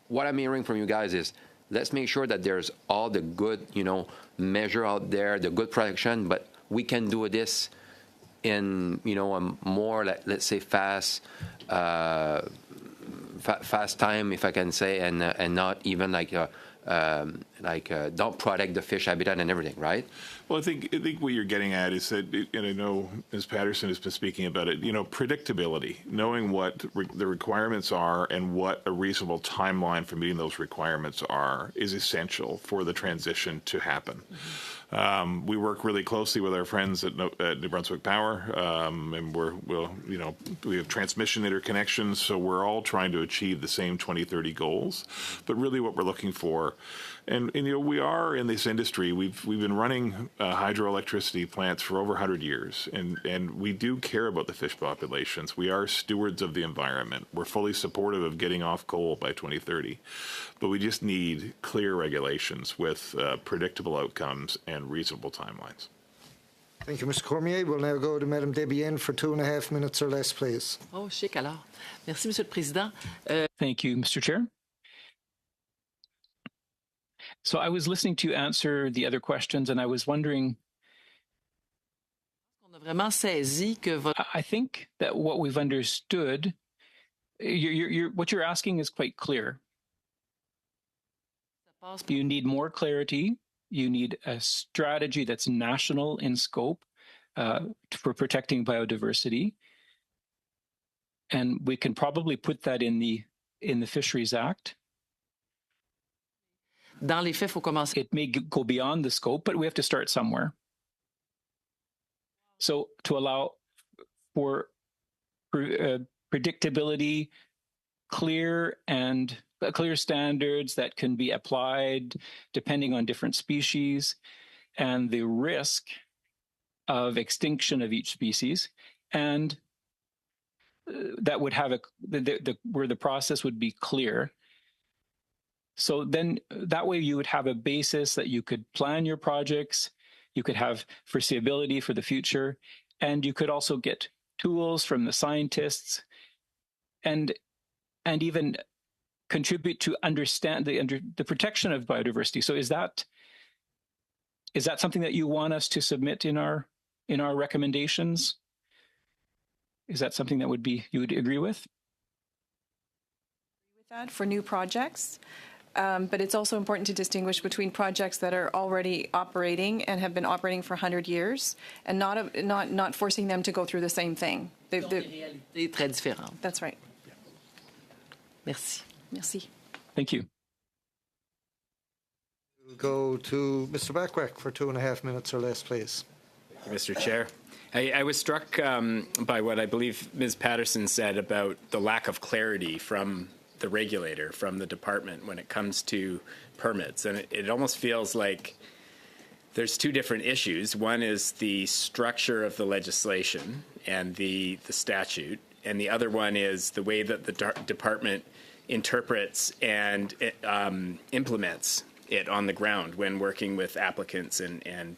what I'm hearing from you guys is, let's make sure that there's all the good, measure out there, the good protection, but we can do this in, a more, let's say, fast time, if I can say, and not even like don't protect the fish habitat and everything, right? Well, I think what you're getting at is that, and I know Ms. Patterson has been speaking about it, predictability, knowing what the requirements are and what a reasonable timeline for meeting those requirements are is essential for the transition to happen. We work really closely with our friends at New Brunswick Power, and we have transmission interconnections, so we're all trying to achieve the same 2030 goals. But really, what we're looking for, and we are in this industry. We've been running hydroelectricity plants for over 100 years, and we do care about the fish populations. We are stewards of the environment. We're fully supportive of getting off coal by 2030, but we just need clear regulations with predictable outcomes and reasonable timelines. Thank you, Mr. Cormier. We'll now go to Madame Debienne for 2.5 minutes or less, please. Oh, chic alors. Merci, Monsieur le Président. Thank you, Mr. Chair. So I was listening to you answer the other questions, and I was wondering, I think that what we've understood, what you're asking is quite clear. You need more clarity. You need a strategy that's national in scope for protecting biodiversity. And we can probably put that in the Fisheries Act. Dans les faits, faut commencer. It may go beyond the scope, but we have to start somewhere. So to allow for predictability, clear standards that can be applied depending on different species, and the risk of extinction of each species, and that would have where the process would be clear. So then that way you would have a basis that you could plan your projects, you could have foreseeability for the future, and you could also get tools from the scientists and even contribute to understand the protection of biodiversity. So is that something that you want us to submit in our recommendations? Is that something that you would agree with? With that for new projects. But it's also important to distinguish between projects that are already operating and have been operating for 100 years, and not forcing them to go through the same thing. Réalités très différentes. That's right. Merci. Merci. Thank you. We'll go to Mr. Backrack for 2.5 minutes or less, please. Mr. Chair. I was struck by what I believe Ms. Patterson said about the lack of clarity from the regulator, from the department when it comes to permits. And it almost feels like there's two different issues. One is the structure of the legislation and the statute, and the other one is the way that the department interprets and implements it on the ground when working with applicants and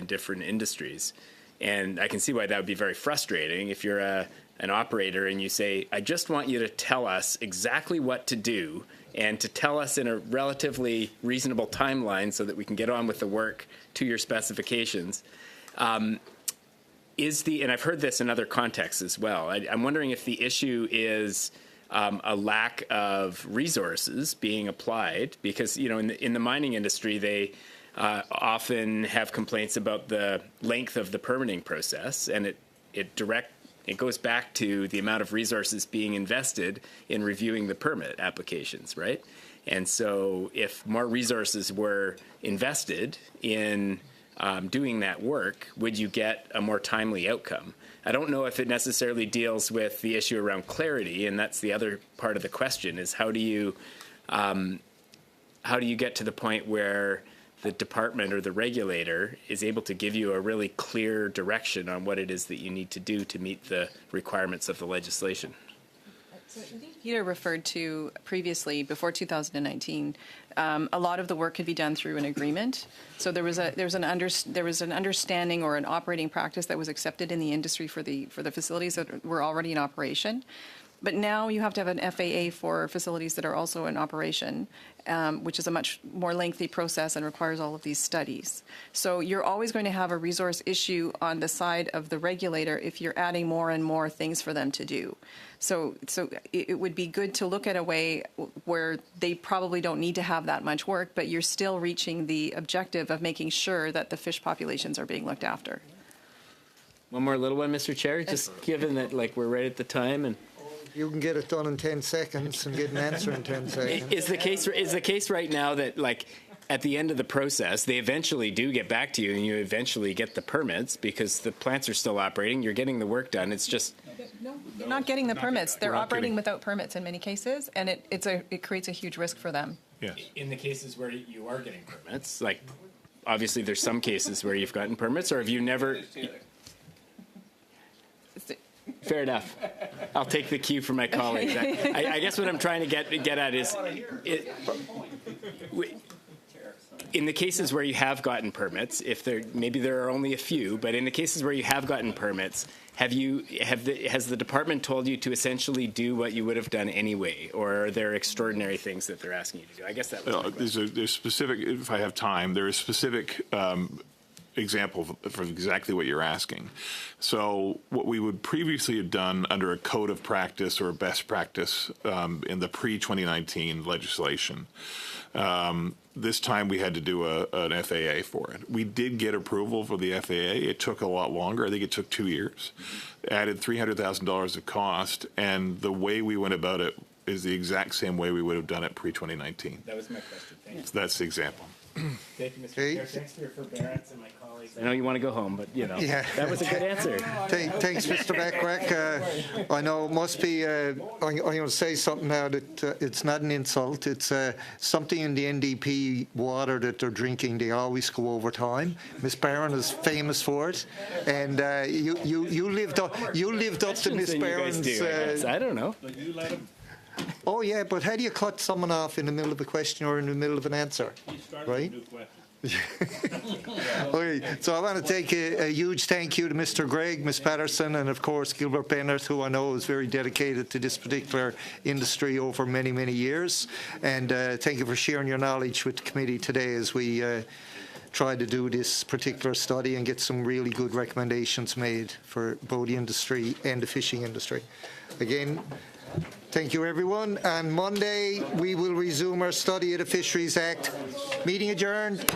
different industries. And I can see why that would be very frustrating if you're an operator and you say, I just want you to tell us exactly what to do and to tell us in a relatively reasonable timeline so that we can get on with the work to your specifications. and I've heard this in other contexts as well, I'm wondering if the issue is a lack of resources being applied, because, you know, in the mining industry, they often have complaints about the length of the permitting process, and it goes back to the amount of resources being invested in reviewing the permit applications, right? And so if more resources were invested in doing that work, would you get a more timely outcome? I don't know if it necessarily deals with the issue around clarity, and that's the other part of the question, is how do you get to the point where the department or the regulator is able to give you a really clear direction on what it is that you need to do to meet the requirements of the legislation? Peter referred to previously, before 2019, a lot of the work could be done through an agreement. So there was an understanding or an operating practice that was accepted in the industry for the facilities that were already in operation. But now you have to have an FAA for facilities that are also in operation, which is a much more lengthy process and requires all of these studies. So you're always going to have a resource issue on the side of the regulator if you're adding more and more things for them to do. So it would be good to look at a way where they probably don't need to have that much work, but you're still reaching the objective of making sure that the fish populations are being looked after. One more little one, Mr. Chair, just given that we're right at the time and. You can get it done in 10 seconds and get an answer in 10 seconds. Is the case right now that, at the end of the process, they eventually do get back to you and you eventually get the permits because the plants are still operating, you're getting the work done, it's just... No, they're not getting the permits. They're operating without permits in many cases, and it creates a huge risk for them. Yeah. In the cases where you are getting permits, obviously there's some cases where you've gotten permits, or have you never... Fair enough. I'll take the cue from my colleagues. I guess what I'm trying to get at is, in the cases where you have gotten permits, maybe there are only a few, but in the cases where you have gotten permits, has the department told you to essentially do what you would have done anyway, or are there extraordinary things that they're asking you to do? I guess that was there's specific. If I have time, there is specific. Example for exactly what you're asking. So what we would previously have done under a code of practice or a best practice in the pre-2019 legislation, this time we had to do an FAA for it. We did get approval for the FAA. It took a lot longer. I think it took 2 years. Added $300,000 of cost, and the way we went about it is the exact same way we would have done it pre-2019. That was my question. Thank you. So that's the example. Thank you, Mr. Chair. Thanks for your forbearance and my colleagues. I know you want to go home, but, that was a good answer. Thanks, Mr. Beckwith. I know it must be, I'm going to say something now that it's not an insult. It's something in the NDP water that they're drinking. They always go over time. Miss Barron is famous for it. And you lived up to Miss Barron's... I don't know. Oh, yeah, but how do you cut someone off in the middle of a question or in the middle of an answer? Right? Okay, so I want to take a huge thank you to Mr. Gregg, Ms. Patterson, and of course Gilbert Bennett, who I know is very dedicated to this particular industry over many, many years. And thank you for sharing your knowledge with the committee today as we try to do this particular study and get some really good recommendations made for both the industry and the fishing industry. Again, thank you, everyone. On Monday, we will resume our study of the Fisheries Act. Meeting adjourned.